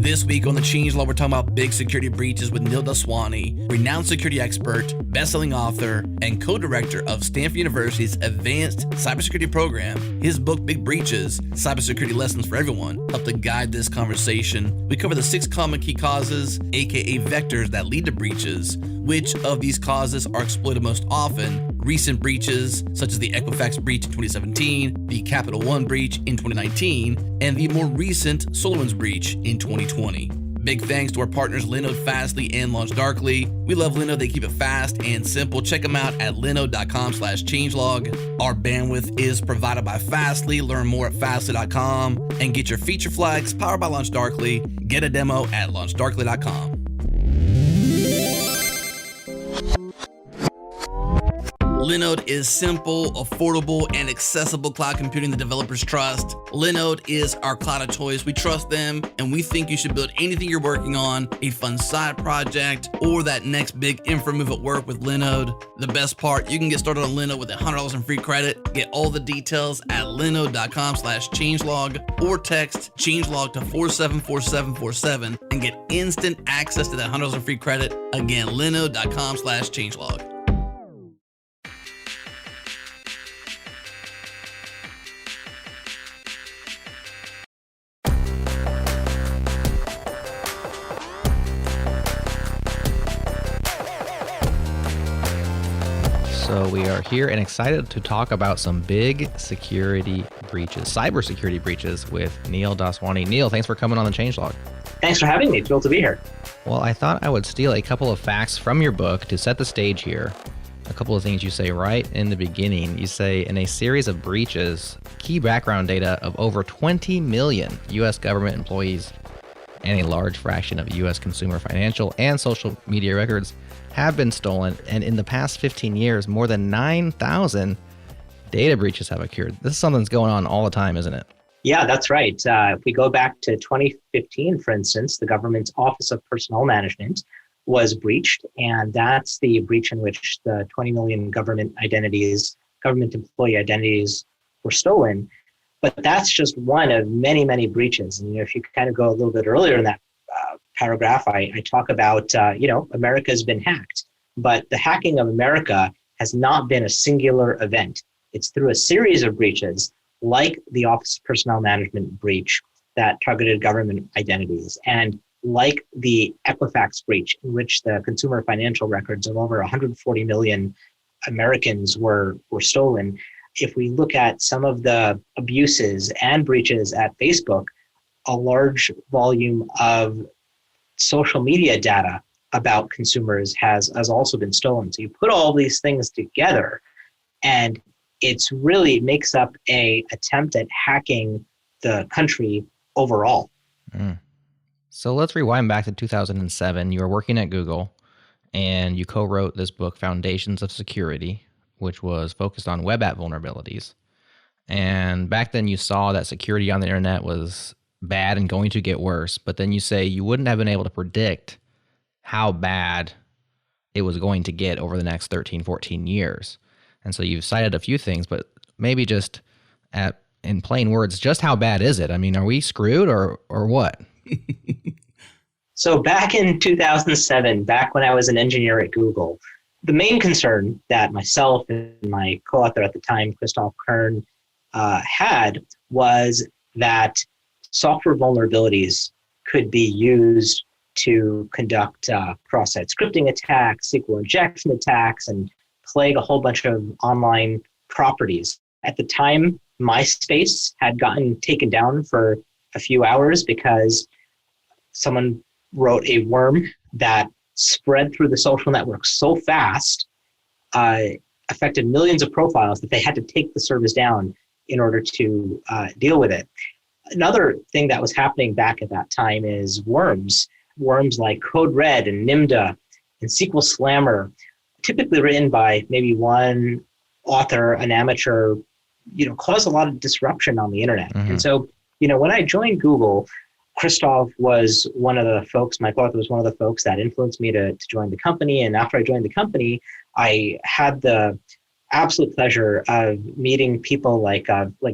This week on The Changelog, we're talking about big security breaches with Neil Daswani, renowned security expert, best-selling author, and co-director of Stanford University's Advanced Cybersecurity Program. His book, Big Breaches, Cybersecurity Lessons for Everyone, helped to guide this conversation. We cover the 6 common key causes, aka vectors, that lead to breaches, which of these causes are exploited most often, recent breaches, such as the Equifax breach in 2017, the Capital One breach in 2019, and the more recent Solarwinds breach in 2020. Big thanks to our partners Linode, Fastly, and LaunchDarkly. We love Linode. They keep it fast and simple. Check them out at linode.com/changelog. Our bandwidth is provided by Fastly. Learn more at fastly.com and get your feature flags powered by LaunchDarkly. Get a demo at launchdarkly.com. Linode is simple, affordable, and accessible cloud computing the developers trust. Linode is our cloud of choice. We trust them, and we think you should build anything you're working on, a fun side project, or that next big infra move at work with Linode. The best part, you can get started on Linode with $100 in free credit. Get all the details at linode.com/changelog or text changelog to 474747 and get instant access to that $100 in free credit. Again, linode.com/changelog. So we are here and excited to talk about some big security breaches, cybersecurity breaches with Neil Daswani. Neil, thanks for coming on the Changelog. Thanks for having me. Thrilled to be here. Well, I thought I would steal a couple of facts from your book to set the stage here. A couple of things you say right in the beginning. You say, in a series of breaches, key background data of over 20 million U.S. government employees and a large fraction of U.S. consumer financial and social media records have been stolen, and in the past 15 years, more than 9,000 data breaches have occurred. This is something that's going on all the time, isn't it? Yeah, that's right. If we go back to 2015, for instance, the government's Office of Personnel Management was breached, and that's the breach in which the 20 million government employee identities were stolen. But that's just one of many, many breaches. And if you kind of go a little bit earlier in that paragraph, I talk about, America's been hacked, but the hacking of America has not been a singular event. It's through a series of breaches, like the Office of Personnel Management breach that targeted government identities, and like the Equifax breach, in which the consumer financial records of over 140 million Americans were stolen. If we look at some of the abuses and breaches at Facebook, a large volume of social media data about consumers has also been stolen. So you put all these things together, and it's really makes up a attempt at hacking the country overall. So let's rewind back to 2007. You were working at Google, and you co-wrote this book, Foundations of Security, which was focused on web app vulnerabilities. And back then you saw that security on the internet was bad and going to get worse, but then you say you wouldn't have been able to predict how bad it was going to get over the next 13, 14 years. And so you've cited a few things, but maybe just in plain words, just how bad is it? I mean, are we screwed or what? So back in 2007, back when I was an engineer at Google, the main concern that myself and my co-author at the time, Christoph Kern, had was that software vulnerabilities could be used to conduct cross-site scripting attacks, SQL injection attacks, and plague a whole bunch of online properties. At the time, MySpace had gotten taken down for a few hours because someone wrote a worm that spread through the social network so fast, affected millions of profiles, that they had to take the service down in order to deal with it. Another thing that was happening back at that time is worms like Code Red and Nimda and SQL Slammer, typically written by maybe one author, an amateur, caused a lot of disruption on the internet. Mm-hmm. And so, when I joined Google, Christoph was one of the folks, my co-author was one of the folks that influenced me to join the company. And after I joined the company, I had the absolute pleasure of meeting people like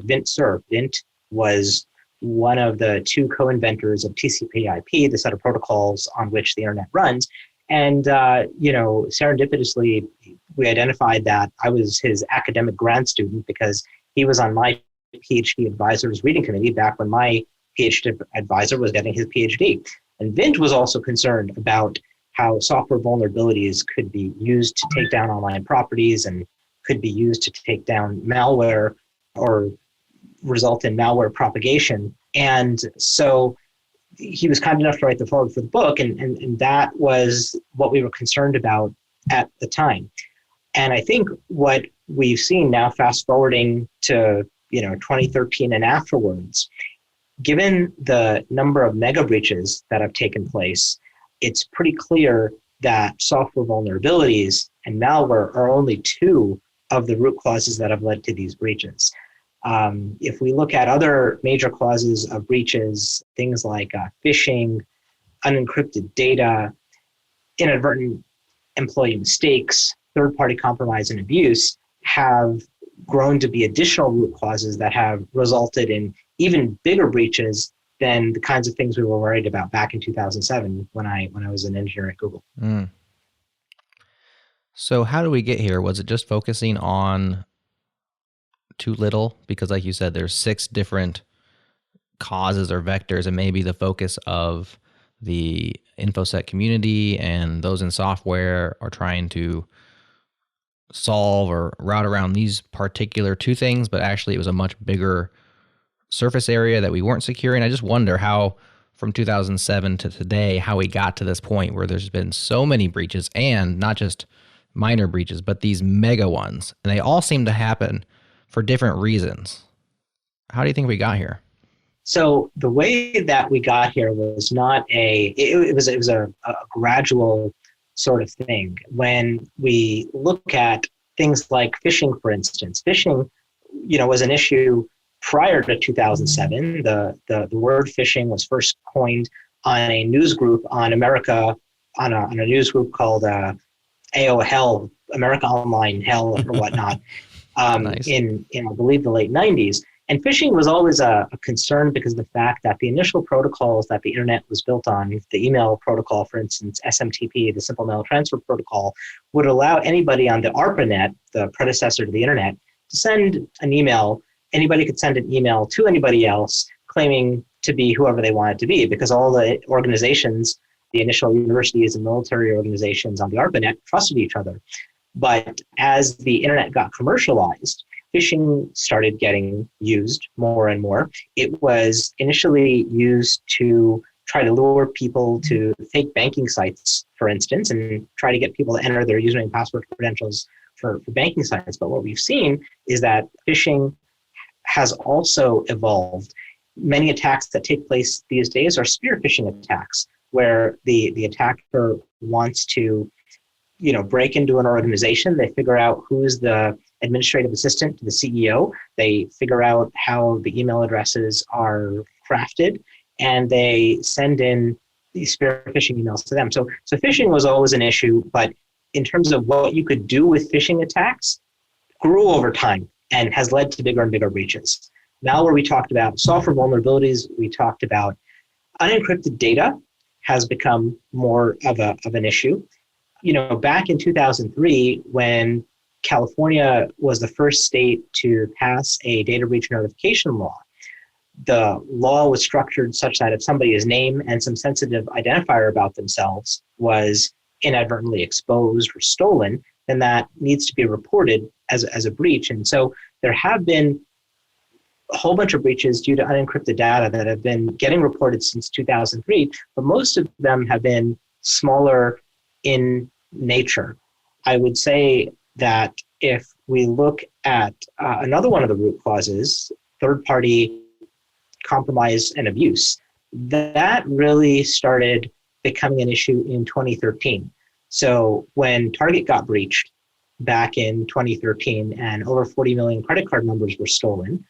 Vint Cerf. Vint was, one of the two co-inventors of TCP/IP, the set of protocols on which the internet runs. And, serendipitously, we identified that I was his academic grad student because he was on my PhD advisor's reading committee back when my PhD advisor was getting his PhD. And Vint was also concerned about how software vulnerabilities could be used to take down online properties and could be used to take down malware or result in malware propagation. And so he was kind enough to write the foreword for the book, and that was what we were concerned about at the time. And I think what we've seen now, fast forwarding to 2013 and afterwards, given the number of mega breaches that have taken place, it's pretty clear that software vulnerabilities and malware are only two of the root causes that have led to these breaches. If we look at other major causes of breaches, things like phishing, unencrypted data, inadvertent employee mistakes, third-party compromise and abuse have grown to be additional root causes that have resulted in even bigger breaches than the kinds of things we were worried about back in 2007 when I was an engineer at Google. Mm. So how do we get here? Was it just focusing on too little? Because like you said, there's 6 different causes or vectors, and maybe the focus of the InfoSec community and those in software are trying to solve or route around these particular 2 things, but actually it was a much bigger surface area that we weren't securing. I just wonder how, from 2007 to today, how we got to this point where there's been so many breaches, and not just minor breaches, but these mega ones. And they all seem to happen for different reasons. How do you think we got here? So the way that we got here was not it was a gradual sort of thing. When we look at things like phishing, for instance, phishing, was an issue prior to 2007. The word phishing was first coined on a news group on America, on a news group called AOL, America Online Hell or whatnot, Nice. in I believe the late 90s. And phishing was always a concern because of the fact that the initial protocols that the internet was built on, the email protocol, for instance, SMTP, the Simple Mail Transfer Protocol, would allow anybody on the ARPANET, the predecessor to the internet, to send an email. Anybody could send an email to anybody else claiming to be whoever they wanted to be, because all the organizations, the initial universities and military organizations on the ARPANET, trusted each other. But as the internet got commercialized, phishing started getting used more and more. It was initially used to try to lure people to fake banking sites, for instance, and try to get people to enter their username and password credentials for banking sites. But what we've seen is that phishing has also evolved. Many attacks that take place these days are spear phishing attacks, where the attacker wants to break into an organization. They figure out who's the administrative assistant to the CEO. They figure out how the email addresses are crafted, and they send in these spear phishing emails to them. So phishing was always an issue, but in terms of what you could do with phishing attacks, grew over time and has led to bigger and bigger breaches. Malware, we talked about. Software vulnerabilities, we talked about. Unencrypted data has become more of an issue. Back in 2003, when California was the first state to pass a data breach notification law, the law was structured such that if somebody's name and some sensitive identifier about themselves was inadvertently exposed or stolen, then that needs to be reported as a breach. And so there have been a whole bunch of breaches due to unencrypted data that have been getting reported since 2003, but most of them have been smaller in nature. I would say that if we look at another one of the root causes, third-party compromise and abuse, that really started becoming an issue in 2013. So when Target got breached back in 2013 and over 40 million credit card numbers were stolen,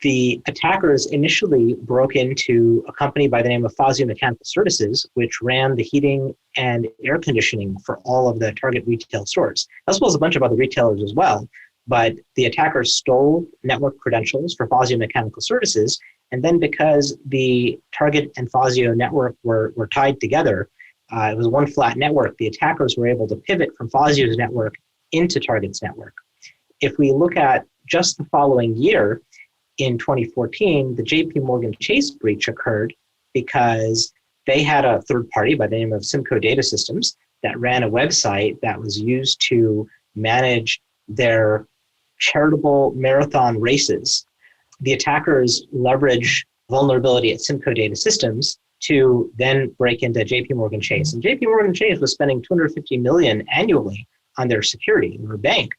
the attackers initially broke into a company by the name of Fazio Mechanical Services, which ran the heating and air conditioning for all of the Target retail stores, as well as a bunch of other retailers as well. But the attackers stole network credentials for Fazio Mechanical Services And then because the Target and Fazio network were tied together, it was one flat network, the attackers were able to pivot from Fazio's network into Target's network. If we look at just the following year, in 2014, the JP Morgan Chase breach occurred because they had a third party by the name of Simco Data Systems that ran a website that was used to manage their charitable marathon races. The attackers leveraged vulnerability at Simco Data Systems to then break into JP Morgan Chase. And JP Morgan Chase was spending $250 million annually on their security. They were a bank.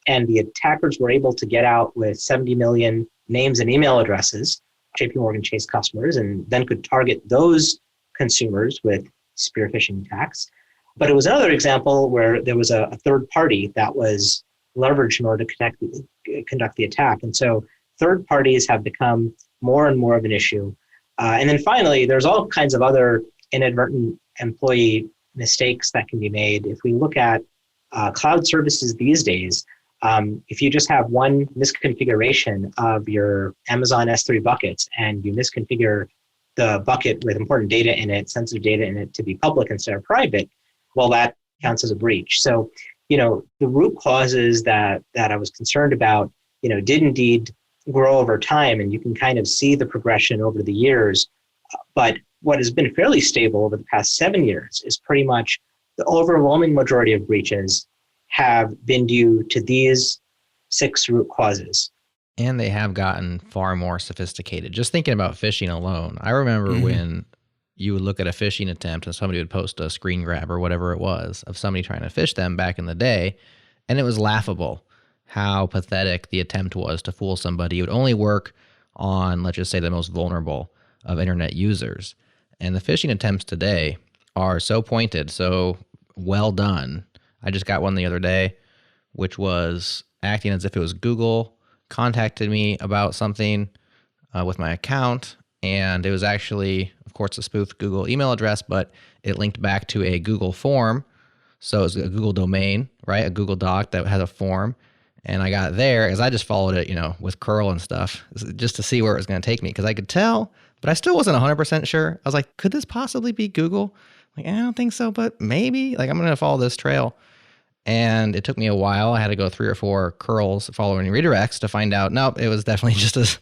And the attackers were able to get out with 70 million names and email addresses, JP Morgan Chase customers, and then could target those consumers with spear phishing attacks. But it was another example where there was a third party that was leveraged in order to conduct the attack. And so third parties have become more and more of an issue. And then finally, there's all kinds of other inadvertent employee mistakes that can be made. If we look at cloud services these days, if you just have one misconfiguration of your Amazon S3 buckets and you misconfigure the bucket with important data in it, sensitive data in it, to be public instead of private, well, that counts as a breach. So, the root causes that I was concerned about, did indeed grow over time, and you can kind of see the progression over the years. But what has been fairly stable over the past 7 years is pretty much the overwhelming majority of breaches have been due to these 6 root causes. And they have gotten far more sophisticated. Just thinking about phishing alone, I remember when you would look at a phishing attempt and somebody would post a screen grab or whatever it was of somebody trying to phish them back in the day, and it was laughable how pathetic the attempt was to fool somebody. It would only work on, let's just say, the most vulnerable of internet users. And the phishing attempts today are so pointed, so well done. I just got one the other day, which was acting as if it was Google contacted me about something with my account. And it was actually, of course, a spoofed Google email address, but it linked back to a Google form. So it was a Google domain, right? A Google Doc that had a form. And I got there as I just followed it, with curl and stuff, just to see where it was going to take me. Because I could tell, but I still wasn't 100% sure. I was like, could this possibly be Google? Like, I don't think so, but maybe. Like, I'm going to follow this trail. And it took me a while. I had to go 3 or 4 curls following redirects to find out, nope, it was definitely just a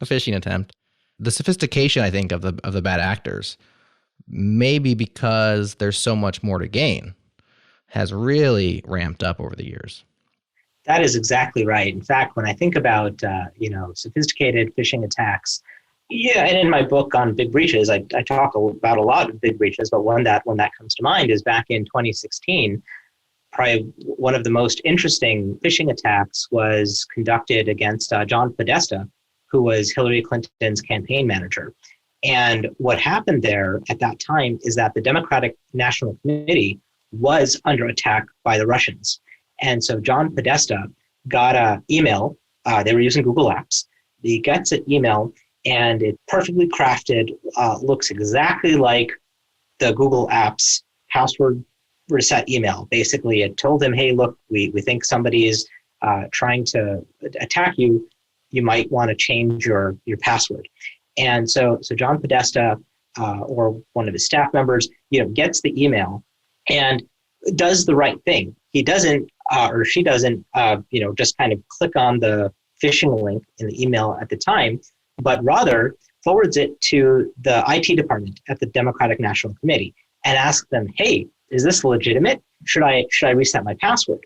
phishing attempt. The sophistication, I think, of the bad actors, maybe because there's so much more to gain, has really ramped up over the years. That is exactly right. In fact, when I think about sophisticated phishing attacks, and in my book on big breaches, I talk about a lot of big breaches, but one that comes to mind is back in 2016. Probably one of the most interesting phishing attacks was conducted against John Podesta, who was Hillary Clinton's campaign manager. And what happened there at that time is that the Democratic National Committee was under attack by the Russians. And so John Podesta got an email. They were using Google Apps. He gets an email, and it perfectly crafted, looks exactly like the Google Apps password reset email. Basically, it told him, hey, look, we think somebody is trying to attack you. You might want to change your password. And so John Podesta or one of his staff members, gets the email and does the right thing. He doesn't, or she doesn't, just kind of click on the phishing link in the email at the time, but rather forwards it to the IT department at the Democratic National Committee and asks them, hey, is this legitimate? Should I reset my password?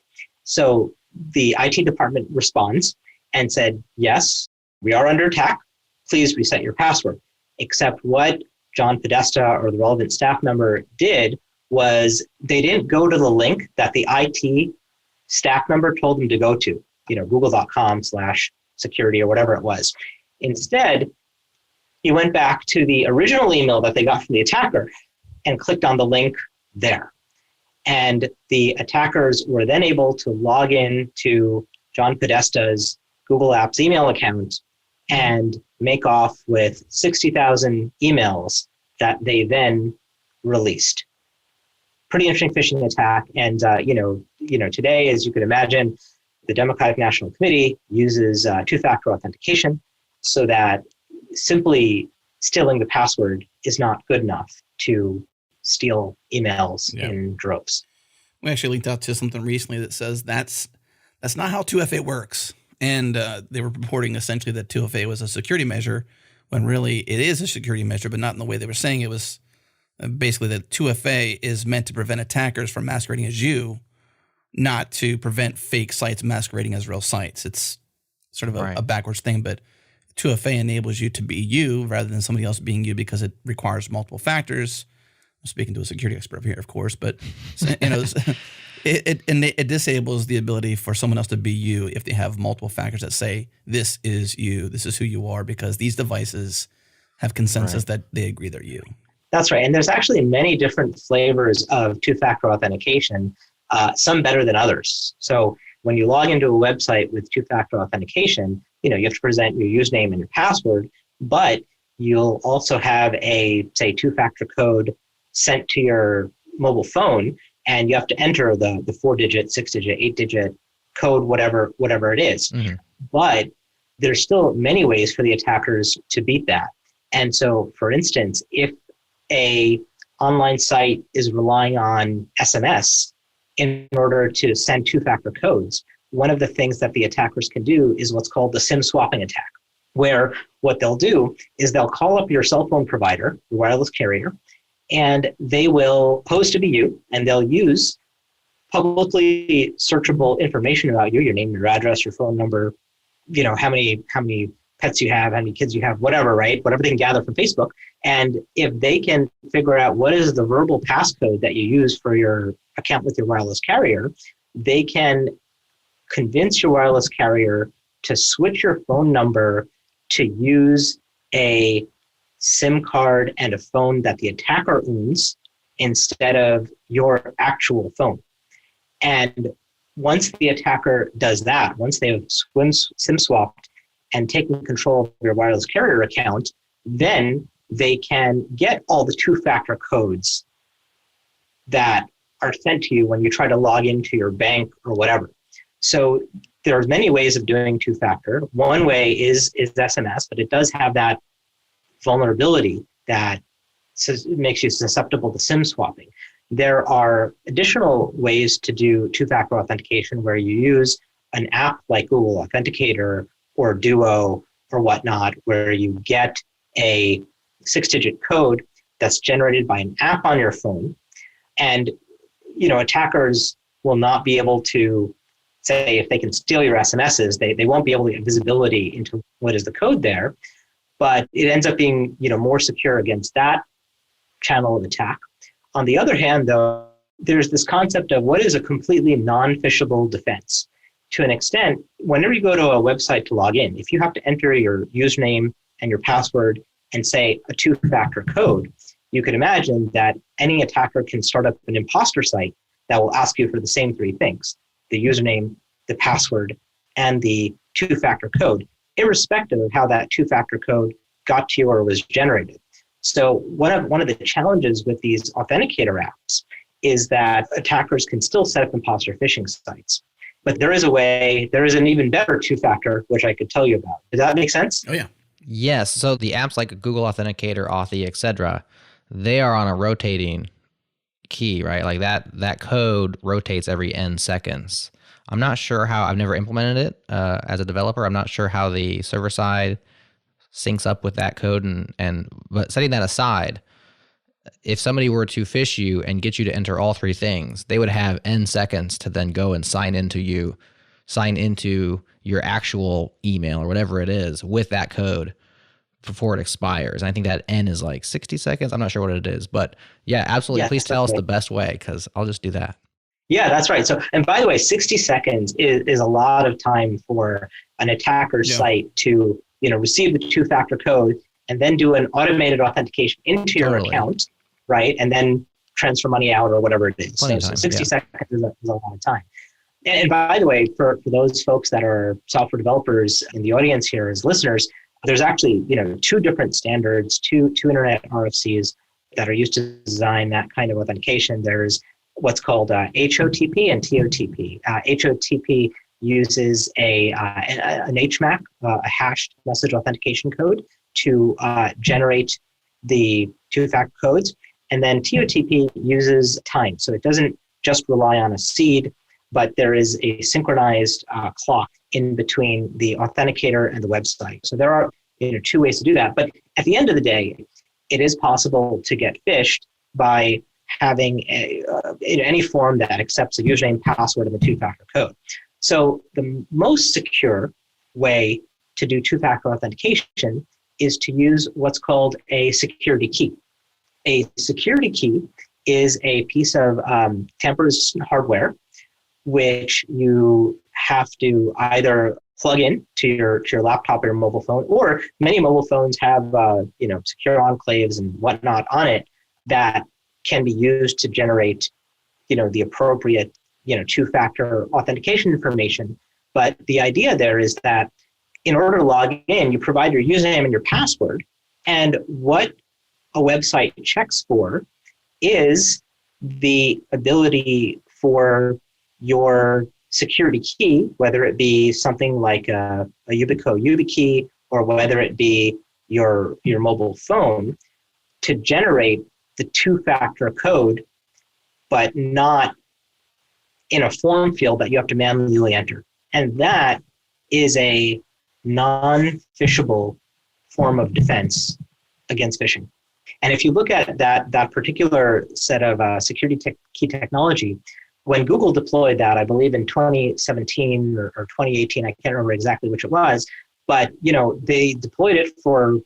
So the IT department responds and said, yes, we are under attack. Please reset your password. Except what John Podesta or the relevant staff member did was they didn't go to the link that the IT staff member told them to go to, google.com/security or whatever it was. Instead, he went back to the original email that they got from the attacker and clicked on the link there. And the attackers were then able to log in to John Podesta's Google Apps email account and make off with 60,000 emails that they then released. Pretty interesting phishing attack. And, today, as you can imagine, the Democratic National Committee uses two-factor authentication so that simply stealing the password is not good enough to steal emails in droves. We actually linked out to something recently that says that's not how 2FA works. And they were reporting essentially that 2FA was a security measure when really it is a security measure, but not in the way they were saying it was. Basically, that 2FA is meant to prevent attackers from masquerading as you, not to prevent fake sites masquerading as real sites. It's sort of a backwards thing, but 2FA enables you to be you rather than somebody else being you because it requires multiple factors. I'm speaking to a security expert here, of course, but it disables the ability for someone else to be you if they have multiple factors that say, this is you, this is who you are, because these devices have consensus that they agree they're you. That's right. And there's actually many different flavors of two-factor authentication, some better than others. So when you log into a website with two-factor authentication, you have to present your username and your password, but you'll also have a, say, two-factor code sent to your mobile phone, and you have to enter the 4-digit, 6-digit, 8-digit code, whatever it is. Mm-hmm. But there's still many ways for the attackers to beat that. And so, for instance, if a online site is relying on SMS in order to send two-factor codes, one of the things that the attackers can do is what's called the SIM swapping attack, where what they'll do is they'll call up your cell phone provider, your wireless carrier, and they will pose to be you, and they'll use publicly searchable information about you, your name, your address, your phone number, how many pets you have, how many kids you have, whatever, right? Whatever they can gather from Facebook. And if they can figure out what is the verbal passcode that you use for your account with your wireless carrier, they can convince your wireless carrier to switch your phone number to use a SIM card and a phone that the attacker owns instead of your actual phone. And once the attacker does that, once they've SIM swapped and taken control of your wireless carrier account, then they can get all the two-factor codes that are sent to you when you try to log into your bank or whatever. So there are many ways of doing two-factor. One way is SMS, but it does have that vulnerability that makes you susceptible to SIM swapping. There are additional ways to do two-factor authentication where you use an app like Google Authenticator or Duo or whatnot, where you get a 6-digit code that's generated by an app on your phone. And, attackers will not be able to say, if they can steal your SMSs, they won't be able to get visibility into what is the code there, but it ends up being, more secure against that channel of attack. On the other hand, though, there's this concept of what is a completely non-phishable defense. To an extent, whenever you go to a website to log in, if you have to enter your username and your password and say a two-factor code, you could imagine that any attacker can start up an imposter site that will ask you for the same three things: the username, the password, and the two-factor code, irrespective of how that two-factor code got to you or was generated. So one of the challenges with these authenticator apps is that attackers can still set up imposter phishing sites. But there is an even better two-factor, which I could tell you about. Does that make sense? Oh, yeah. Yes. So the apps like Google Authenticator, Authy, etc., they are on a rotating key, right? Like that code rotates every n seconds. I'm not sure how, I've never implemented it as a developer. I'm not sure how the server side syncs up with that code. But setting that aside, if somebody were to phish you and get you to enter all three things, they would have n seconds to then go and sign into your actual email or whatever it is with that code before it expires. And I think that n is like 60 seconds. I'm not sure what it is, but yeah, absolutely. Please tell us the best way, because I'll just do that. Yeah, that's right. So, and by the way, 60 seconds is a lot of time for an attacker's site to, receive the two-factor code and then do an automated authentication into your account, right? And then transfer money out or whatever it is. So 60 seconds is a lot of time. And by the way, for those folks that are software developers in the audience here as listeners, there's actually, two different standards, two internet RFCs that are used to design that kind of authentication. There's what's called HOTP and TOTP. HOTP uses an HMAC, a hashed message authentication code, to generate the two-factor codes. And then TOTP uses time. So it doesn't just rely on a seed, but there is a synchronized clock in between the authenticator and the website. So there are two ways to do that. But at the end of the day, it is possible to get phished by having any form that accepts a username, password, and a two-factor code. So the most secure way to do two-factor authentication is to use what's called a security key. A security key is a piece of tamper-resistant hardware which you have to either plug in to your laptop or your mobile phone, or many mobile phones have secure enclaves and whatnot on it that can be used to generate the appropriate two-factor authentication information. But the idea there is that in order to log in, you provide your username and your password, and what a website checks for is the ability for your security key, whether it be something like a Yubico YubiKey, or whether it be your mobile phone, to generate the two-factor code, but not in a form field that you have to manually enter. And that is a non-phishable form of defense against phishing. And if you look at that particular set of security key technology, when Google deployed that, I believe in 2017 or 2018, I can't remember exactly which it was, but they deployed it for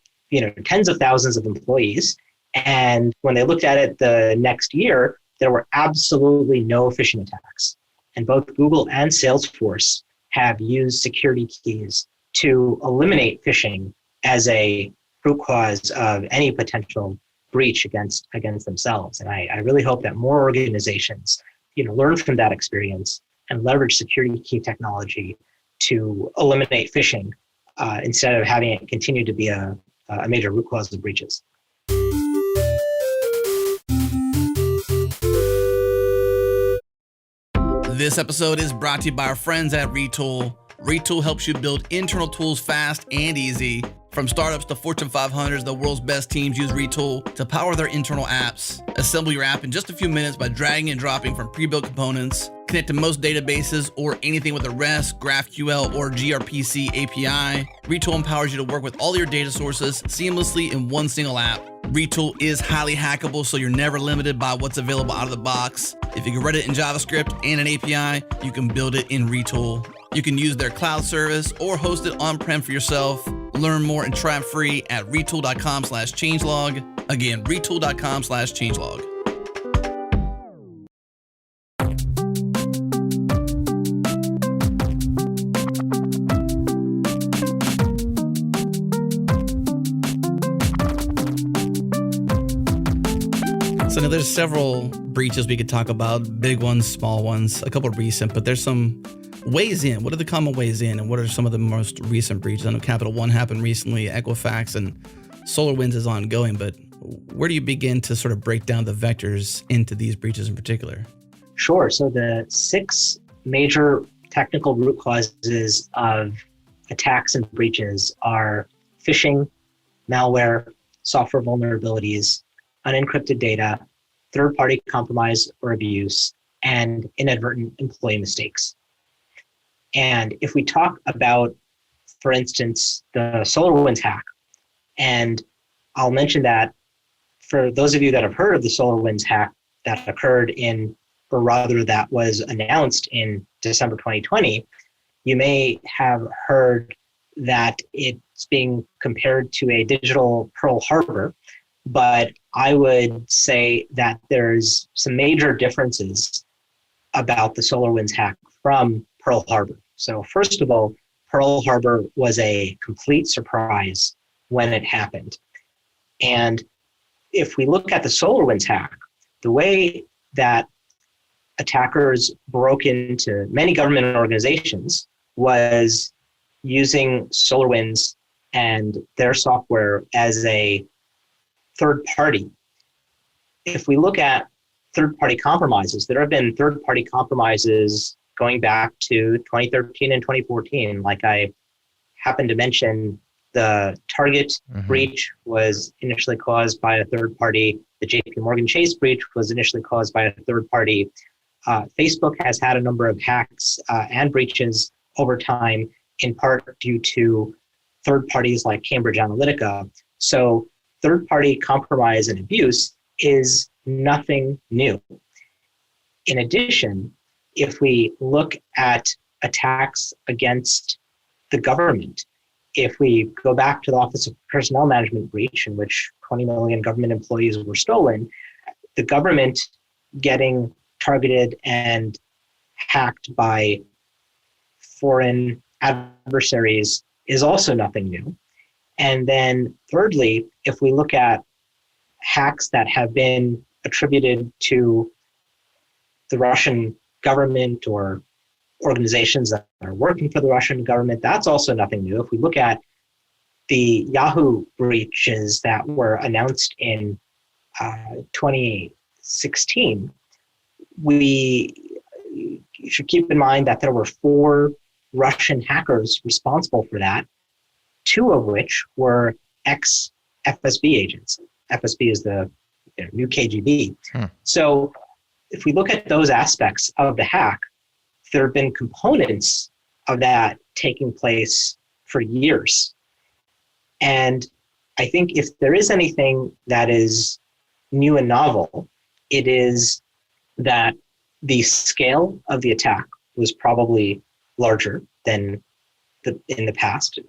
tens of thousands of employees. And when they looked at it the next year, there were absolutely no phishing attacks. And both Google and Salesforce have used security keys to eliminate phishing as a root cause of any potential breach against themselves. And I really hope that more organizations learn from that experience and leverage security key technology to eliminate phishing instead of having it continue to be a major root cause of breaches. This episode is brought to you by our friends at Retool. Retool helps you build internal tools fast and easy. From startups to Fortune 500s, the world's best teams use Retool to power their internal apps. Assemble your app in just a few minutes by dragging and dropping from pre-built components. Connect to most databases or anything with a REST, GraphQL, or gRPC API. Retool empowers you to work with all your data sources seamlessly in one single app. Retool is highly hackable, so you're never limited by what's available out of the box. If you can write it in JavaScript and an API, you can build it in Retool. You can use their cloud service or host it on-prem for yourself. Learn more and try it free at retool.com/changelog. Again, retool.com/changelog. So now there's several breaches we could talk about, big ones, small ones, a couple recent, but there's some ways in. What are the common ways in, and what are some of the most recent breaches? I know Capital One happened recently, Equifax, and Solarwinds is ongoing, but where do you begin to sort of break down the vectors into these breaches in particular? Sure. So the 6 major technical root causes of attacks and breaches are phishing, malware, software vulnerabilities, unencrypted data, third-party compromise or abuse, and inadvertent employee mistakes. And if we talk about, for instance, the Solarwinds hack, and I'll mention that for those of you that have heard of the Solarwinds hack that occurred that was announced in December 2020, you may have heard that it's being compared to a digital Pearl Harbor, but I would say that there's some major differences about the Solarwinds hack from Pearl Harbor. So first of all, Pearl Harbor was a complete surprise when it happened. And if we look at the Solarwinds hack, the way that attackers broke into many government organizations was using Solarwinds and their software as a third party. If we look at third-party compromises, there have been third-party compromises going back to 2013 and 2014. Like I happened to mention The Target breach was initially caused by a third party. The JP Morgan Chase breach was initially caused by a third party. Facebook has had a number of hacks and breaches over time, in part due to third parties like Cambridge Analytica. So third-party compromise and abuse is nothing new. In addition, if we look at attacks against the government, if we go back to the Office of Personnel Management breach, in which 20 million government employees were stolen, the government getting targeted and hacked by foreign adversaries is also nothing new. And then thirdly, if we look at hacks that have been attributed to the Russian government or organizations that are working for the Russian government, that's also nothing new. If we look at the Yahoo breaches that were announced in 2016, we should keep in mind that there were 4 Russian hackers responsible for that, 2 of which were ex-FSB agents. FSB is the new KGB. So if we look at those aspects of the hack, there have been components of that taking place for years. And I think if there is anything that is new and novel, it is that the scale of the attack was probably larger than in the past,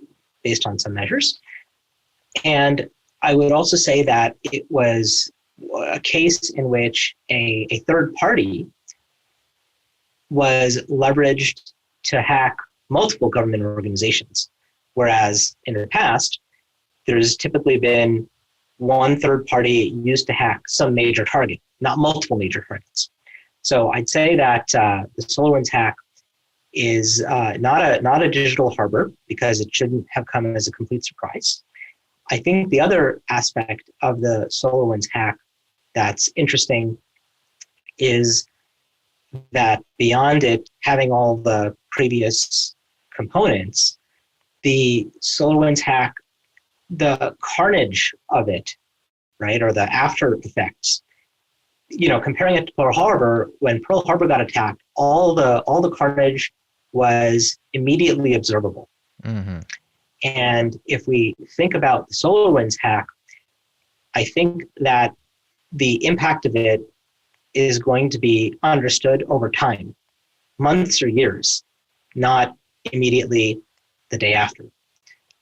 based on some measures. And I would also say that it was a case in which a third party was leveraged to hack multiple government organizations, whereas in the past, there's typically been one third party used to hack some major target, not multiple major targets. So I'd say that the SolarWinds hack is not a digital harbor, because it shouldn't have come as a complete surprise. I think the other aspect of the SolarWinds hack that's interesting is that beyond it having all the previous components, the SolarWinds hack, the carnage of it, right, or the after effects, comparing it to Pearl Harbor, when Pearl Harbor got attacked, all the carnage was immediately observable. And if we think about the SolarWinds hack, I think that the impact of it is going to be understood over time, months or years, not immediately the day after.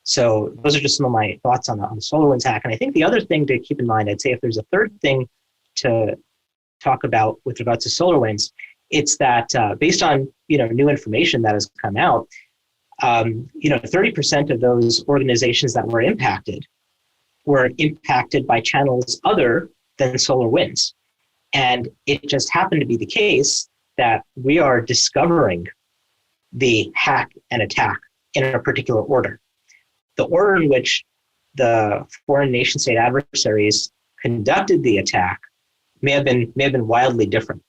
So those are just some of my thoughts on the SolarWinds hack. And I think the other thing to keep in mind, I'd say if there's a third thing to talk about with regards to SolarWinds, it's that based on new information that has come out, 30% of those organizations that were impacted by channels other than SolarWinds. And it just happened to be the case that we are discovering the hack and attack in a particular order. The order in which the foreign nation state adversaries conducted the attack may have been wildly different.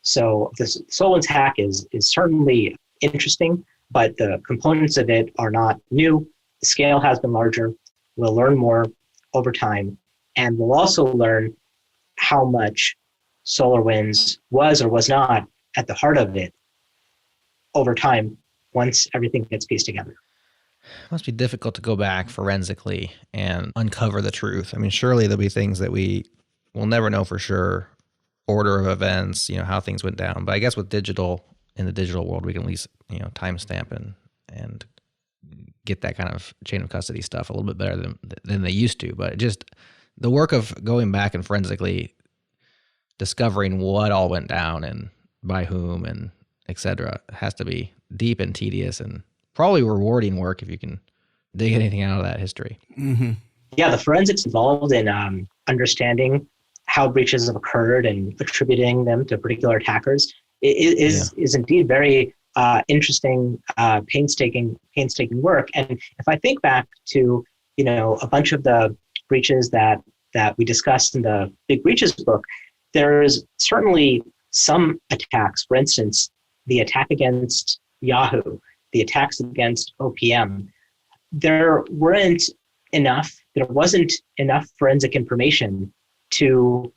So the SolarWinds hack is certainly interesting, but the components of it are not new. The scale has been larger. We'll learn more over time, and we'll also learn how much SolarWinds was or was not at the heart of it over time once everything gets pieced together. It must be difficult to go back forensically and uncover the truth. I mean, surely there'll be things that we will never know for sure, order of events, how things went down. But I guess with in the digital world, we can at least, timestamp and get that kind of chain of custody stuff a little bit better than they used to. But just the work of going back and forensically discovering what all went down and by whom and et cetera has to be deep and tedious and probably rewarding work if you can dig anything out of that history. Yeah, the forensics involved in understanding how breaches have occurred and attributing them to particular attackers is indeed very interesting, painstaking work. And if I think back to a bunch of the breaches that we discussed in the Big Breaches book, there's certainly some attacks. For instance, the attack against Yahoo, the attacks against OPM, there wasn't enough forensic information to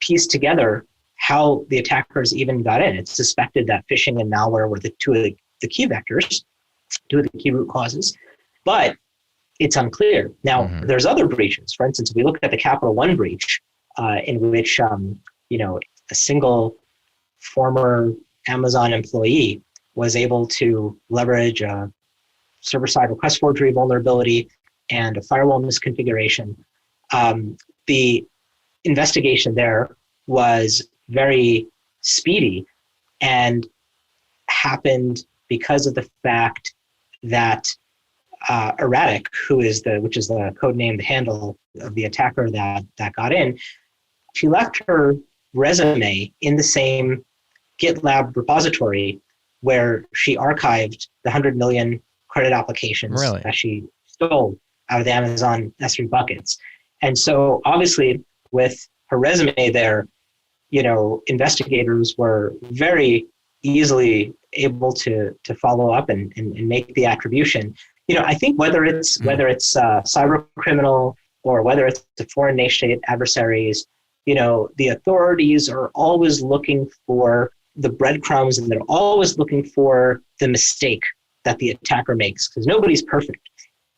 piece together how the attackers even got in. It's suspected that phishing and malware were two of the key vectors, two of the key root causes, but it's unclear. Now, there's other breaches. For instance, if we look at the Capital One breach, in which a single former Amazon employee was able to leverage a server-side request forgery vulnerability and a firewall misconfiguration. The investigation there was very speedy and happened because of the fact that Erratic, which is the code name, the handle of the attacker that got in, she left her resume in the same GitLab repository where she archived the 100 million credit applications that she stole out of the Amazon S3 buckets. And so obviously with her resume there, investigators were very easily able to follow up and make the attribution. I think whether it's cyber criminal or whether it's the foreign nation adversaries, the authorities are always looking for the breadcrumbs, and they're always looking for the mistake that the attacker makes, because nobody's perfect.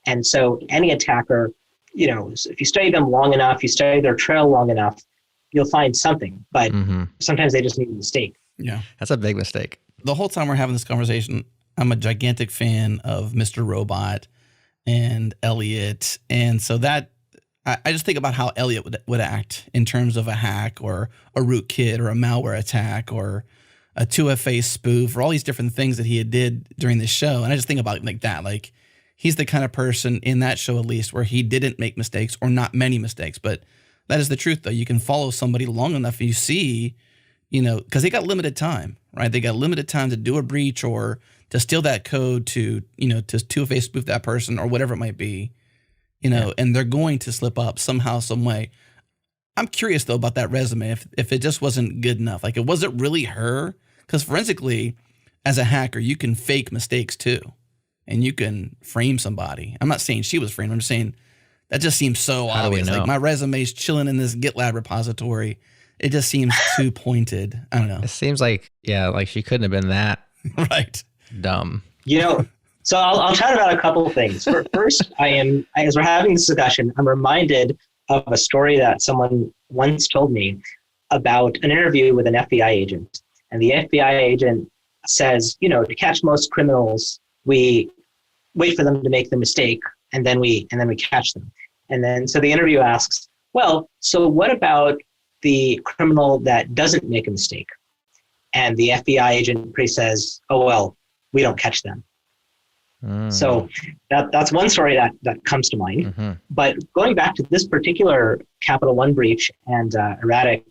And so any attacker, if you study them long enough, you study their trail long enough, you'll find something. But sometimes they just need a mistake. Yeah. That's a big mistake. The whole time we're having this conversation, I'm a gigantic fan of Mr. Robot and Elliot. And so that, I just think about how Elliot would act in terms of a hack or a rootkit or a malware attack or a 2FA spoof or all these different things that he did during the show. And I just think about it like that. Like, he's the kind of person in that show, at least, where he didn't make mistakes or not many mistakes. But that is the truth, though. You can follow somebody long enough and you see, because they got limited time, right? They got limited time to do a breach or to steal that code to 2FA spoof that person or whatever it might be, and they're going to slip up somehow, some way. I'm curious, though, about that resume, if it just wasn't good enough. Like, was it really her? Because forensically, as a hacker, you can fake mistakes, too. And you can frame somebody. I'm not saying she was framed. I'm just saying that just seems so obvious. Like, my resume's chilling in this GitLab repository. It just seems too pointed. I don't know. It seems like, like she couldn't have been that right dumb. So I'll chat about a couple of things. First, as we're having this discussion, I'm reminded of a story that someone once told me about an interview with an FBI agent. And the FBI agent says, to catch most criminals, we wait for them to make the mistake, and then we catch them. And then so the interview asks, well, so what about the criminal that doesn't make a mistake? And the FBI agent says, oh, well, we don't catch them. So that's one story that comes to mind. But going back to this particular Capital One breach and Erratic,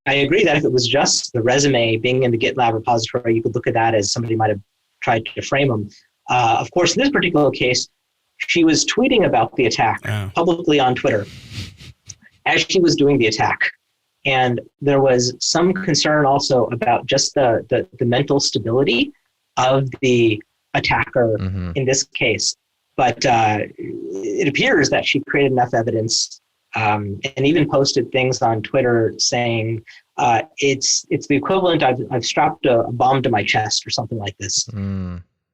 I agree that if it was just the resume being in the GitLab repository, you could look at that as somebody might have tried to frame them. Of course, in this particular case, she was tweeting about the attack publicly on Twitter as she was doing the attack. And there was some concern also about just the mental stability of the attacker in this case. But it appears that she created enough evidence and even posted things on Twitter saying, it's the equivalent, I've strapped a bomb to my chest or something like this.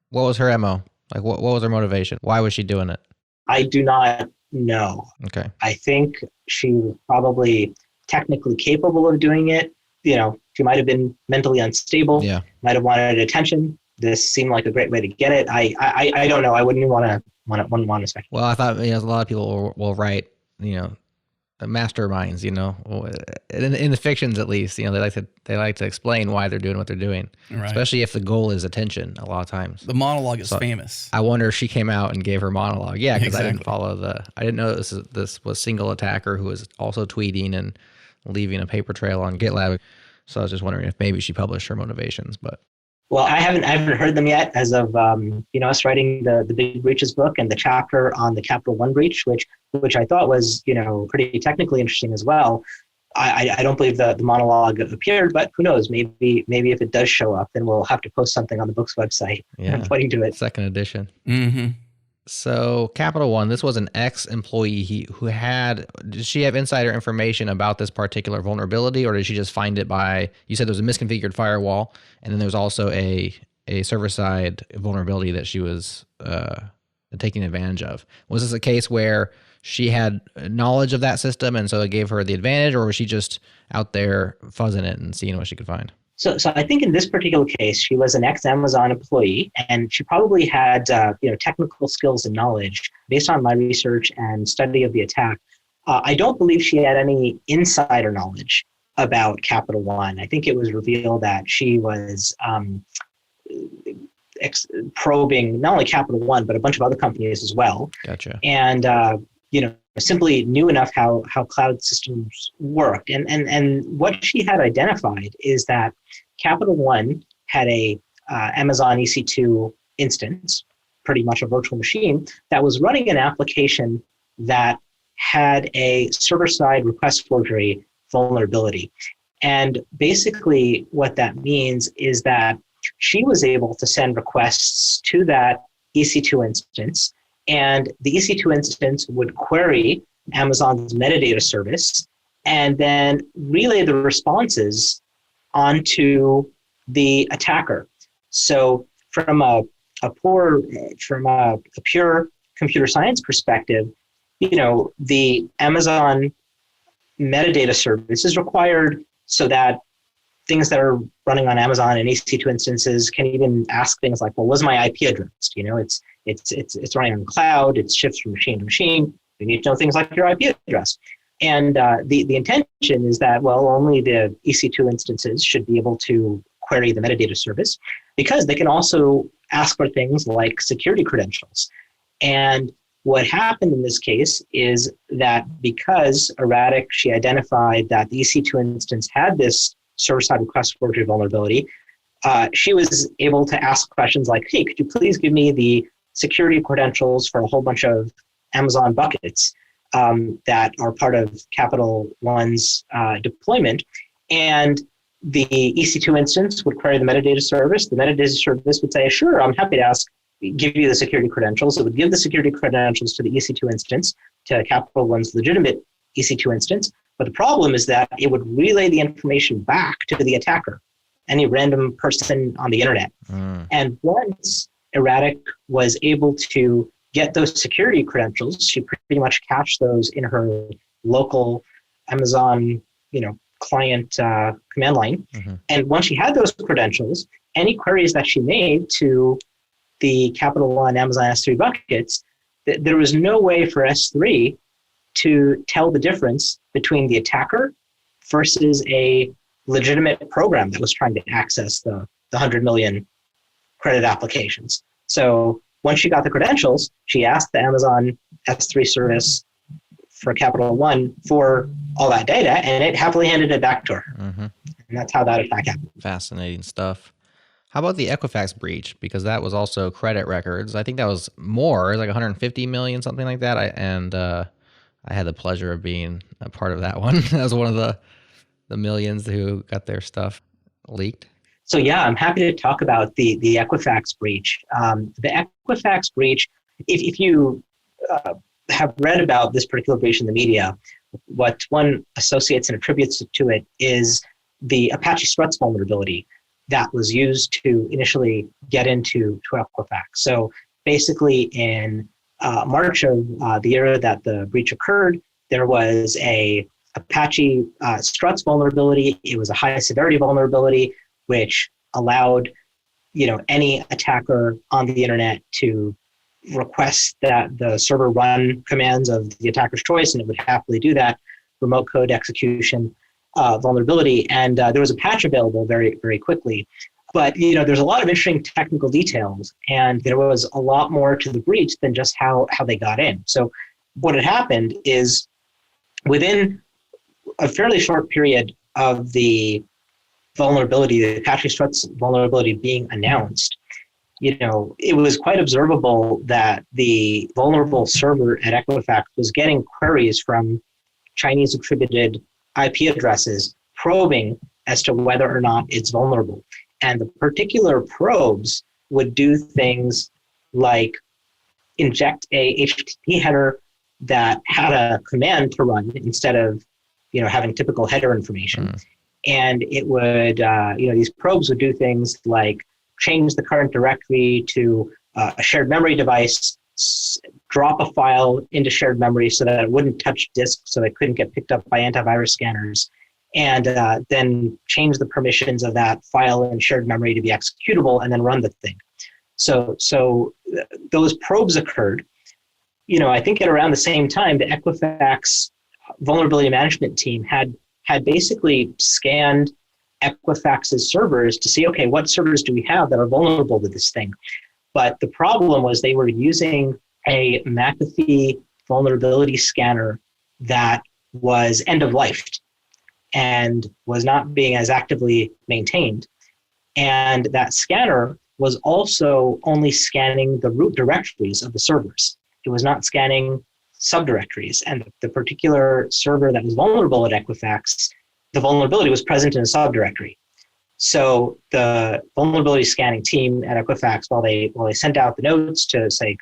What was her MO? Like, what was her motivation? Why was she doing it? I do not know. Okay. I think she was probably technically capable of doing it. She might have been mentally unstable. Yeah. Might have wanted attention. This seemed like a great way to get it. I don't know. I wouldn't want to speculate. Well, I thought a lot of people will write masterminds. In the fictions at least, they like to explain why they're doing what they're doing, right. Especially if the goal is attention. A lot of times, the monologue is famous. I wonder if she came out and gave her monologue. Yeah, because exactly. I didn't know this was single attacker who was also tweeting and leaving a paper trail on GitLab. So I was just wondering if maybe she published her motivations, but. Well, I haven't heard them yet as of us writing the Big Breaches book and the chapter on the Capital One breach, which I thought was pretty technically interesting as well. I don't believe the monologue appeared, but who knows? Maybe if it does show up, then we'll have to post something on the book's website pointing to it. Second edition. Mm-hmm. So Capital One, this was an ex-employee who had, did she have insider information about this particular vulnerability, or did she just find it by, you said there was a misconfigured firewall, and then there's also a server-side vulnerability that she was taking advantage of. Was this a case where she had knowledge of that system and so it gave her the advantage, or was she just out there fuzzing it and seeing what she could find? So I think in this particular case, she was an ex-Amazon employee, and she probably had technical skills and knowledge. Based on my research and study of the attack, I don't believe she had any insider knowledge about Capital One. I think it was revealed that she was probing not only Capital One, but a bunch of other companies as well. Gotcha. And simply knew enough how cloud systems worked. And what she had identified is that Capital One had a Amazon EC2 instance, pretty much a virtual machine, that was running an application that had a server-side request forgery vulnerability. And basically what that means is that she was able to send requests to that EC2 instance, and the EC2 instance would query Amazon's metadata service and then relay the responses onto the attacker. So from a pure computer science perspective, the Amazon metadata service is required so that things that are running on Amazon and EC2 instances can even ask things like, well, what's my IP address? It's running on cloud, it shifts from machine to machine. You need to know things like your IP address. And the intention is that, well, only the EC2 instances should be able to query the metadata service, because they can also ask for things like security credentials. And what happened in this case is that because Erratic, she identified that the EC2 instance had this server-side request forgery vulnerability, she was able to ask questions like, hey, could you please give me the security credentials for a whole bunch of Amazon buckets that are part of Capital One's deployment? And the EC2 instance would query the metadata service. The metadata service would say, sure, I'm happy to give you the security credentials. It would give the security credentials to the EC2 instance, to Capital One's legitimate EC2 instance. But the problem is that it would relay the information back to the attacker, any random person on the internet. And once Erratic was able to get those security credentials, she pretty much cached those in her local Amazon, client command line. And once she had those credentials, any queries that she made to the Capital One Amazon S3 buckets, there was no way for S3 to tell the difference between the attacker versus a legitimate program that was trying to access the 100 million credit applications. So once she got the credentials, she asked the Amazon S3 service for Capital One for all that data, and it happily handed it back to her. And that's how that attack happened. Fascinating stuff. How about the Equifax breach? Because that was also credit records. I think that was more, like 150 million, something like that. I had the pleasure of being a part of that one. That was one of the millions who got their stuff leaked. So yeah, I'm happy to talk about the Equifax breach. The Equifax breach, if you have read about this particular breach in the media, what one associates and attributes to it is the Apache Struts vulnerability that was used to initially get into Equifax. So basically in March of the year that the breach occurred, there was a Apache Struts vulnerability. It was a high severity vulnerability, which allowed any attacker on the internet to request that the server run commands of the attacker's choice, and it would happily do that. Remote code execution vulnerability, and there was a patch available very, very quickly. But there's a lot of interesting technical details, and there was a lot more to the breach than just how they got in. So what had happened is, within a fairly short period of the vulnerability, the Apache Struts vulnerability being announced, it was quite observable that the vulnerable server at Equifax was getting queries from Chinese attributed IP addresses probing as to whether or not it's vulnerable. And the particular probes would do things like inject a HTTP header that had a command to run instead of, having typical header information. And it would, these probes would do things like change the current directory to a shared memory device, drop a file into shared memory so that it wouldn't touch disk, so it couldn't get picked up by antivirus scanners, and then change the permissions of that file in shared memory to be executable, and then run the thing. So those probes occurred. I think at around the same time, the Equifax vulnerability management team had basically scanned Equifax's servers to see, okay, what servers do we have that are vulnerable to this thing? But the problem was they were using a McAfee vulnerability scanner that was end-of-lifed and was not being as actively maintained. And that scanner was also only scanning the root directories of the servers. It was not scanning subdirectories. And the particular server that was vulnerable at Equifax, the vulnerability was present in a subdirectory. So the vulnerability scanning team at Equifax, while they sent out the notes to say,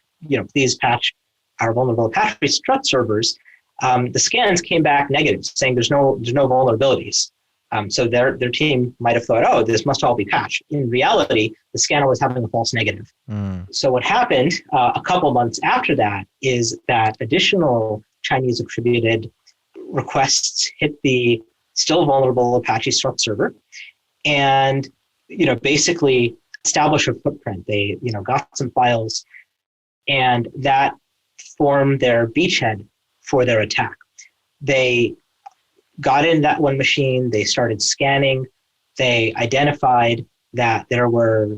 please patch our vulnerable Apache Struts servers, the scans came back negative, saying there's no vulnerabilities. So their team might have thought, oh, this must all be patched. In reality, the scanner was having a false negative. So what happened a couple months after that is that additional Chinese attributed requests hit the still vulnerable Apache Struts server, and basically establish a footprint. They got some files, and that formed their beachhead for their attack. They got in that one machine, they started scanning, they identified that there were,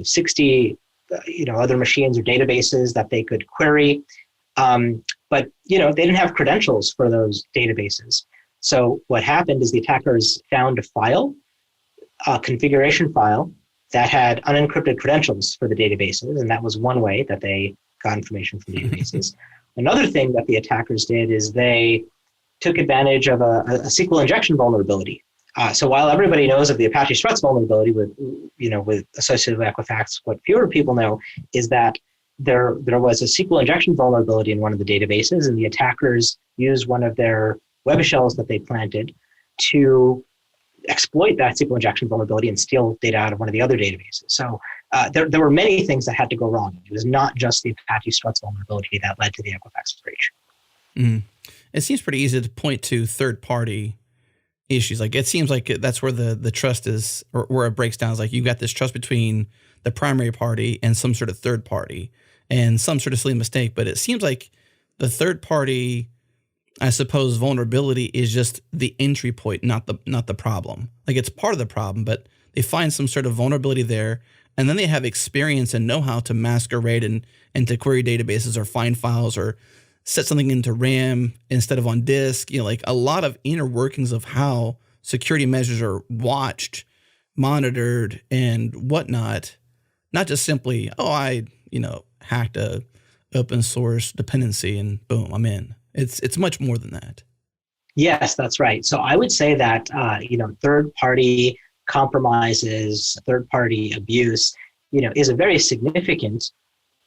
60 other machines or databases that they could query, but they didn't have credentials for those databases. So what happened is the attackers found a file, a configuration file that had unencrypted credentials for the databases, and that was one way that they got information from databases. Another thing that the attackers did is they took advantage of a SQL injection vulnerability. So while everybody knows of the Apache Struts vulnerability with associated with Equifax, what fewer people know is that there was a SQL injection vulnerability in one of the databases, and the attackers used one of their web shells that they planted to exploit that SQL injection vulnerability and steal data out of one of the other databases. So there were many things that had to go wrong. It was not just the Apache Struts vulnerability that led to the Equifax breach. It seems pretty easy to point to third-party issues. Like, it seems like that's where the trust is, or where it breaks down. Is like, you've got this trust between the primary party and some sort of third party, and some sort of silly mistake. But it seems like the third party, I suppose, vulnerability is just the entry point, not the problem. Like, it's part of the problem, but they find some sort of vulnerability there, and then they have experience and know-how to masquerade and to query databases or find files or set something into RAM instead of on disk. Like a lot of inner workings of how security measures are watched, monitored, and whatnot. Not just simply, I hacked a open source dependency and boom, I'm in. It's much more than that. Yes, that's right. So I would say that third-party compromises, third-party abuse, is a very significant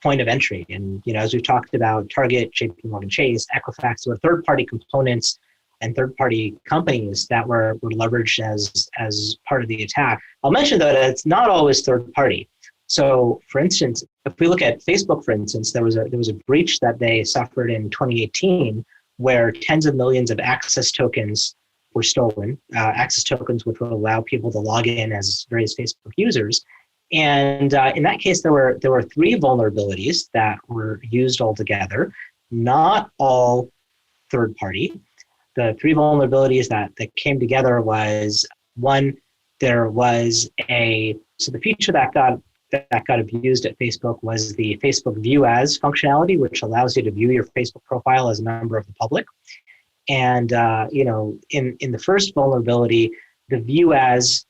point of entry. And as we've talked about, Target, JP Morgan Chase, Equifax were third-party components and third-party companies that were leveraged as part of the attack. I'll mention though that it's not always third-party. So, for instance, if we look at Facebook, for instance, there was a breach that they suffered in 2018 where tens of millions of access tokens were stolen, access tokens which would allow people to log in as various Facebook users. And in that case, there were 3 vulnerabilities that were used altogether, not all third party. The 3 vulnerabilities that came together was, one, there was so the feature that got abused at Facebook was the Facebook View As functionality, which allows you to view your Facebook profile as a member of the public. And in the first vulnerability, the View As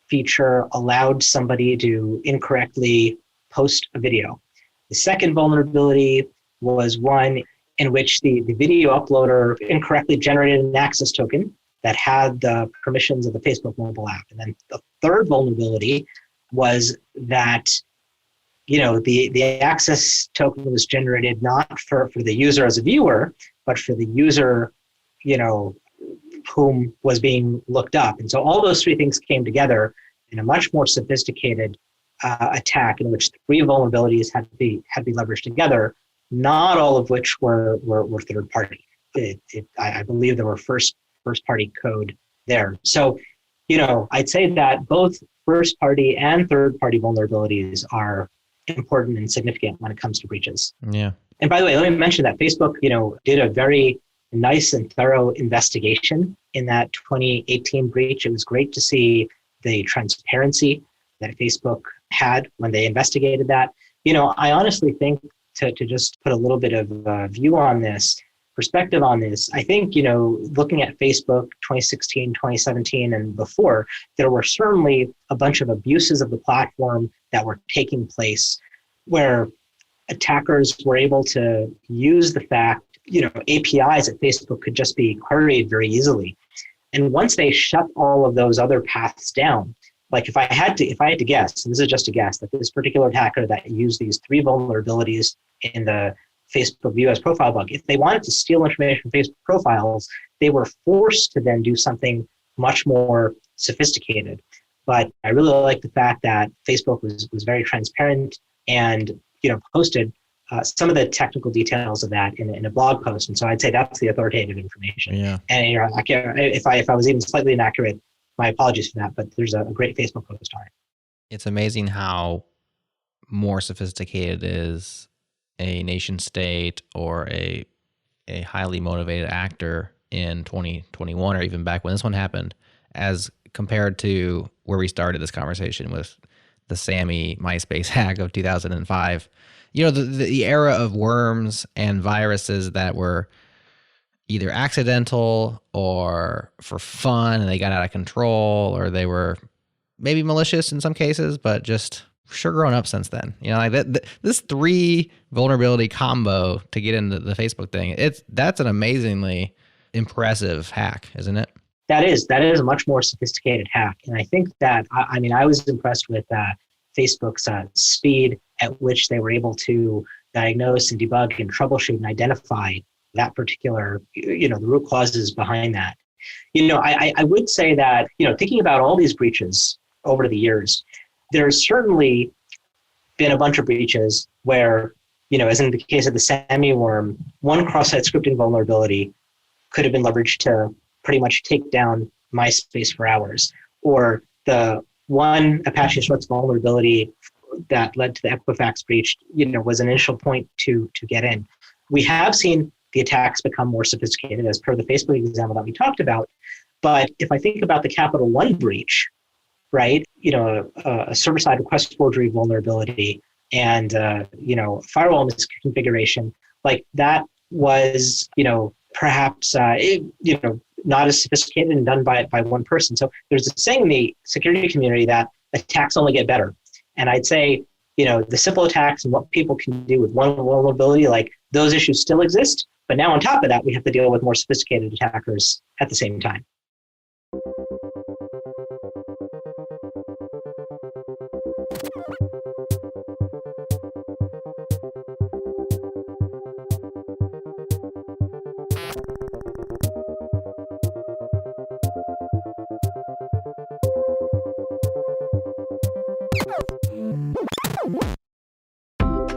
feature allowed somebody to incorrectly post a video. The second vulnerability was one in which the video uploader incorrectly generated an access token that had the permissions of the Facebook mobile app. And then the third vulnerability was that, the access token was generated not for the user as a viewer, but for the user, whom was being looked up. And so all those three things came together in a much more sophisticated attack in which three vulnerabilities had to be leveraged together, not all of which were third party. I believe there were first party code there. So, I'd say that both first party and third party vulnerabilities are important and significant when it comes to breaches. Yeah. And by the way, let me mention that Facebook, did a very nice and thorough investigation in that 2018 breach. It was great to see the transparency that Facebook had when they investigated that. I honestly think to just put a little bit of perspective on this, I think, looking at Facebook 2016, 2017, and before, there were certainly a bunch of abuses of the platform that were taking place where attackers were able to use the fact, APIs at Facebook could just be queried very easily. And once they shut all of those other paths down, like if I had to guess, and this is just a guess, that this particular attacker that used these three vulnerabilities in the Facebook View as profile bug, if they wanted to steal information from Facebook profiles, they were forced to then do something much more sophisticated. But I really like the fact that Facebook was very transparent and posted some of the technical details of that in a blog post. And so I'd say that's the authoritative information. Yeah. And if I was even slightly inaccurate, my apologies for that, but there's a great Facebook post on it. It's amazing how more sophisticated is a nation state or a highly motivated actor in 2021, or even back when this one happened, as compared to where we started this conversation with the Sammy MySpace hack of 2005. The era of worms and viruses that were either accidental or for fun and they got out of control, or they were maybe malicious in some cases, but just sure grown up since then. This three vulnerability combo to get into the Facebook thing, that's an amazingly impressive hack, isn't it? That is a much more sophisticated hack. And I think that, I was impressed with Facebook's speed at which they were able to diagnose and debug and troubleshoot and identify that particular, the root causes behind that. I would say that, thinking about all these breaches over the years, there's certainly been a bunch of breaches where, as in the case of the Sammy worm, one cross-site scripting vulnerability could have been leveraged to pretty much take down MySpace for hours, or the one Apache Struts vulnerability that led to the Equifax breach, was an initial point to get in. We have seen the attacks become more sophisticated as per the Facebook example that we talked about. But if I think about the Capital One breach, right, a server-side request forgery vulnerability and, firewall misconfiguration, like that was, perhaps, not as sophisticated and done by one person. So there's a saying in the security community that attacks only get better. And I'd say, the simple attacks and what people can do with one vulnerability, like those issues still exist. But now on top of that, we have to deal with more sophisticated attackers at the same time.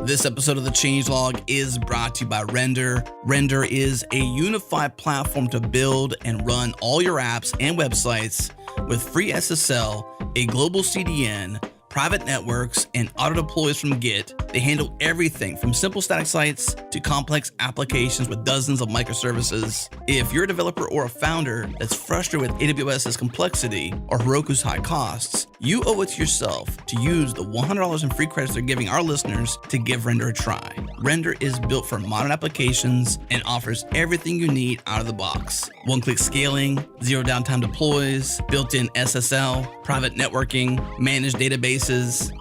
This episode of The Changelog is brought to you by Render. Render is a unified platform to build and run all your apps and websites with free SSL, a global CDN, private networks, and auto deploys from Git. They handle everything from simple static sites to complex applications with dozens of microservices. If you're a developer or a founder that's frustrated with AWS's complexity or Heroku's high costs, you owe it to yourself to use the $100 in free credits they're giving our listeners to give Render a try. Render is built for modern applications and offers everything you need out of the box. One-click scaling, zero downtime deploys, built-in SSL, private networking, managed databases,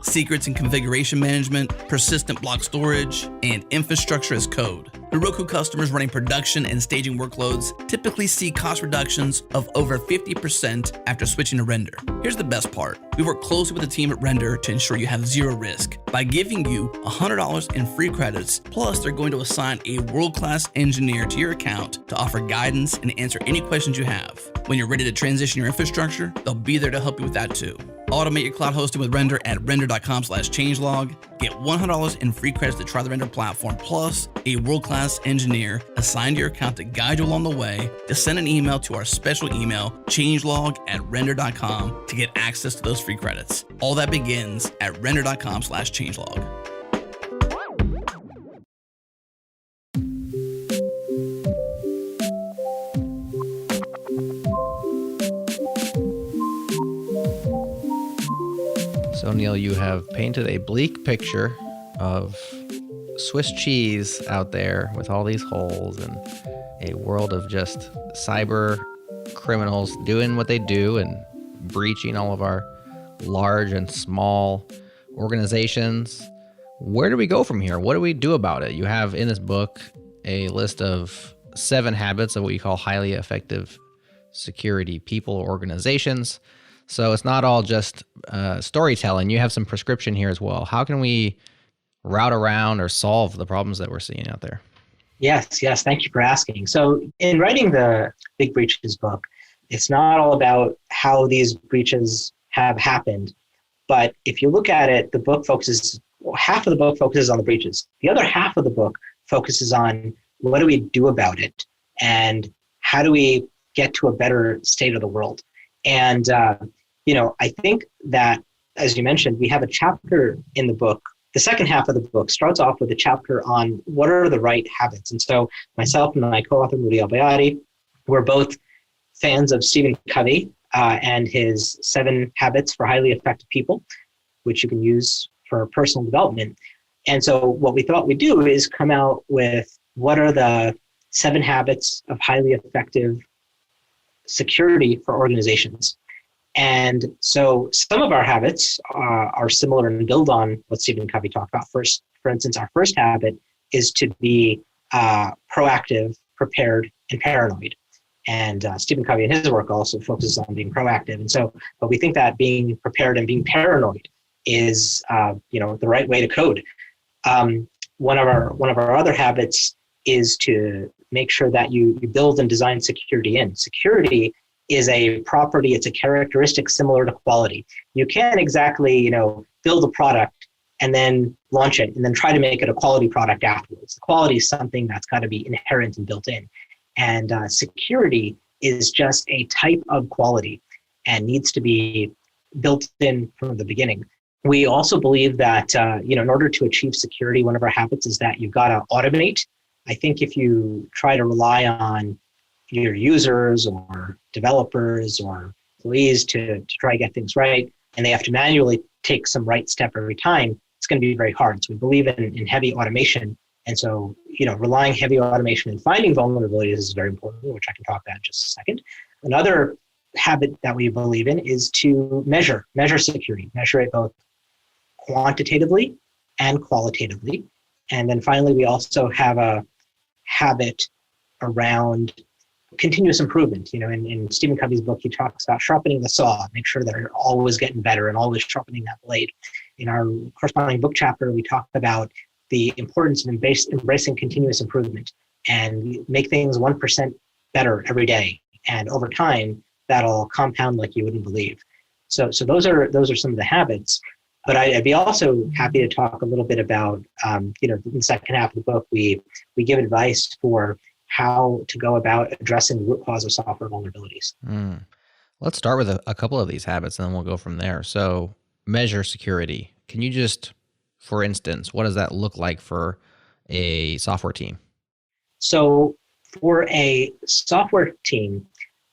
secrets and configuration management, persistent block storage, and infrastructure as code. Heroku customers running production and staging workloads typically see cost reductions of over 50% after switching to Render. Here's the best part. We work closely with the team at Render to ensure you have zero risk by giving you $100 in free credits, plus they're going to assign a world-class engineer to your account to offer guidance and answer any questions you have. When you're ready to transition your infrastructure, they'll be there to help you with that too. Automate your cloud hosting with Render at render.com/changelog. Get $100 in free credits to try the Render platform, plus a world-class engineer assigned to your account to guide you along the way. Just send an email to our special email, changelog@render.com, to get access to those free credits. All that begins at render.com/changelog. So, Neil, you have painted a bleak picture of Swiss cheese out there with all these holes and a world of just cyber criminals doing what they do and breaching all of our large and small organizations. Where do we go from here? What do we do about it? You have in this book a list of 7 habits of what you call highly effective security people or organizations. So it's not all just storytelling. You have some prescription here as well. How can we route around or solve the problems that we're seeing out there? Yes. Thank you for asking. So in writing the Big Breaches book, it's not all about how these breaches have happened. But if you look at it, half of the book focuses on the breaches. The other half of the book focuses on what do we do about it and how do we get to a better state of the world. And, I think that, as you mentioned, we have a chapter in the book. The second half of the book starts off with a chapter on what are the right habits. And so myself and my co-author, Rudy Albayati, we're both fans of Stephen Covey and his 7 habits for highly effective people, which you can use for personal development. And so what we thought we'd do is come out with what are the 7 habits of highly effective security for organizations. And so some of our habits are similar and build on what Stephen Covey talked about. First, for instance, our first habit is to be proactive, prepared, and paranoid. And Stephen Covey in his work also focuses on being proactive. And so, but we think that being prepared and being paranoid is, the right way to code. One of our other habits is to make sure that you build and design security in. Security is a property, it's a characteristic similar to quality. You can't exactly, build a product and then launch it and then try to make it a quality product afterwards. Quality is something that's got to be inherent and built in. And security is just a type of quality and needs to be built in from the beginning. We also believe that, in order to achieve security, one of our habits is that you've got to automate. I think if you try to rely on your users or developers or employees to try to get things right, and they have to manually take some right step every time, it's going to be very hard. So we believe in heavy automation. And so, relying heavy automation and finding vulnerabilities is very important, which I can talk about in just a second. Another habit that we believe in is to measure security, measure it both quantitatively and qualitatively. And then finally, we also have a habit around continuous improvement. In Stephen Covey's book, he talks about sharpening the saw, make sure that you're always getting better and always sharpening that blade. In our corresponding book chapter, we talk about the importance of embracing continuous improvement and make things 1% better every day. And over time, that'll compound like you wouldn't believe. So those are some of the habits. But I'd be also happy to talk a little bit about, in the second half of the book, we give advice for how to go about addressing the root cause of software vulnerabilities. Let's start with a couple of these habits and then we'll go from there. So measure security. Can you just, for instance, what does that look like for a software team? So for a software team,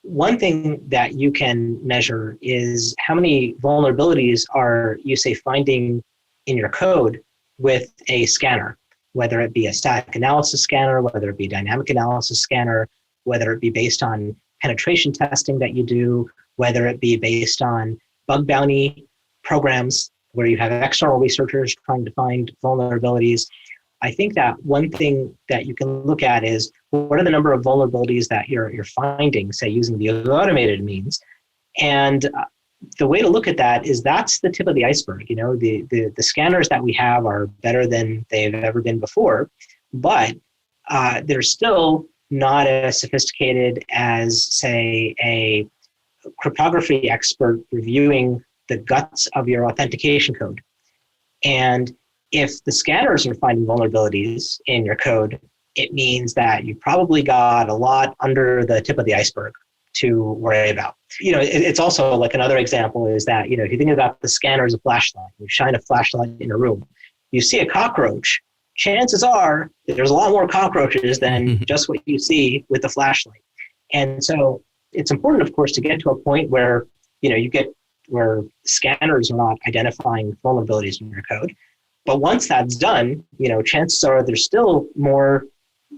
one thing that you can measure is how many vulnerabilities are you, say, finding in your code with a scanner, whether it be a static analysis scanner, whether it be a dynamic analysis scanner, whether it be based on penetration testing that you do, whether it be based on bug bounty programs where you have external researchers trying to find vulnerabilities, I think that one thing that you can look at is what are the number of vulnerabilities that you're finding, say, using the automated means. And the way to look at that is that's the tip of the iceberg. The scanners that we have are better than they've ever been before, but they're still not as sophisticated as, say, a cryptography expert reviewing the guts of your authentication code. And if the scanners are finding vulnerabilities in your code, it means that you probably got a lot under the tip of the iceberg to worry about. It's also like another example is that, if you think about the scanner as a flashlight, you shine a flashlight in a room, you see a cockroach, chances are there's a lot more cockroaches than just what you see with the flashlight. And so it's important, of course, to get to a point where, where scanners are not identifying vulnerabilities in your code. But once that's done, chances are there's still more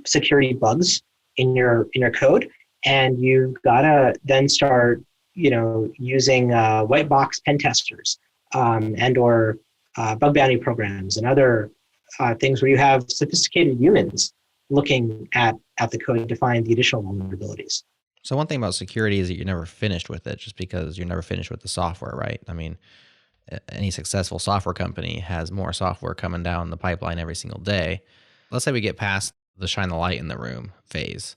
security bugs in your code, and you've got to then start, using white box pen testers and or bug bounty programs and other things where you have sophisticated humans looking at the code to find the additional vulnerabilities. So one thing about security is that you're never finished with it just because you're never finished with the software, right? I mean, any successful software company has more software coming down the pipeline every single day. Let's say we get past the shine the light in the room phase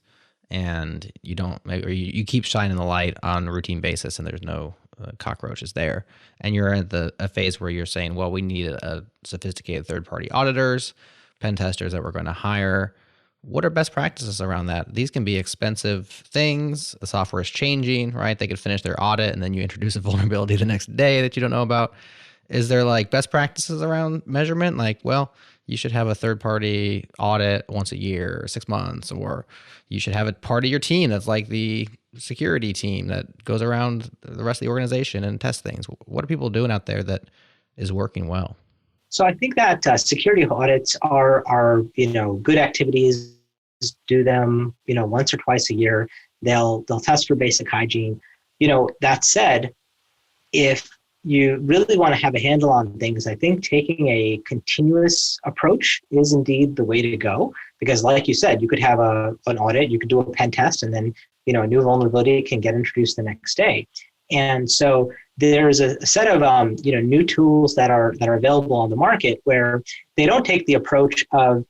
and you don't, or you keep shining the light on a routine basis and there's no cockroaches there. And you're at a phase where you're saying, well, we need a sophisticated third-party auditors, pen testers that we're going to hire. What are best practices around that? These can be expensive things. The software is changing, right? They could finish their audit and then you introduce a vulnerability the next day that you don't know about. Is there like best practices around measurement? Like, well, you should have a third-party audit once a year or 6 months, or you should have a part of your team that's like the security team that goes around the rest of the organization and tests things. What are people doing out there that is working well? So I think that security audits are good activities. Do them once or twice a year. They'll test for basic hygiene. That said, if you really want to have a handle on things, I think taking a continuous approach is indeed the way to go. Because like you said, you could have an audit, you could do a pen test, and then a new vulnerability can get introduced the next day. And so there's a set of new tools that are available on the market where they don't take the approach of,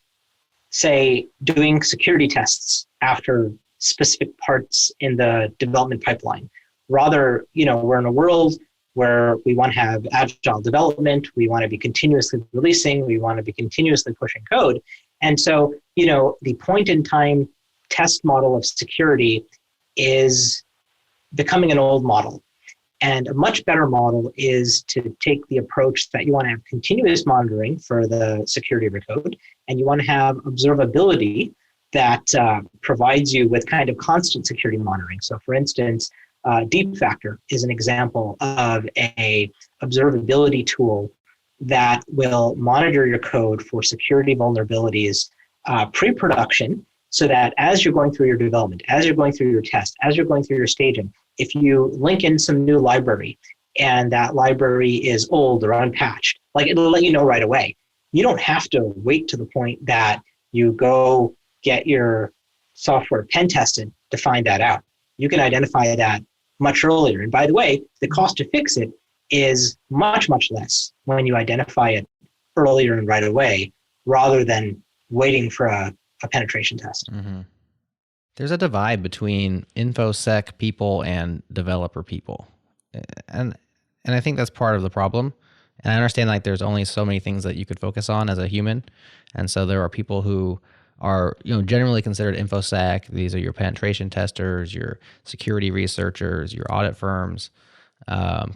say, doing security tests after specific parts in the development pipeline. Rather, we're in a world where we want to have agile development, we want to be continuously releasing, we want to be continuously pushing code. And so, the point-in-time test model of security is becoming an old model. And a much better model is to take the approach that you want to have continuous monitoring for the security of your code, and you want to have observability that provides you with kind of constant security monitoring. So for instance, Deep Factor is an example of a observability tool that will monitor your code for security vulnerabilities pre-production, so that as you're going through your development, as you're going through your test, as you're going through your staging, if you link in some new library and that library is old or unpatched, like it'll let you know right away. You don't have to wait to the point that you go get your software pen tested to find that out. You can identify that much earlier. And by the way, the cost to fix it is much, much less when you identify it earlier and right away, rather than waiting for a penetration test. Mm-hmm. There's a divide between InfoSec people and developer people. And I think that's part of the problem. And I understand like there's only so many things that you could focus on as a human. And so there are people who are generally considered InfoSec. These are your penetration testers, your security researchers, your audit firms,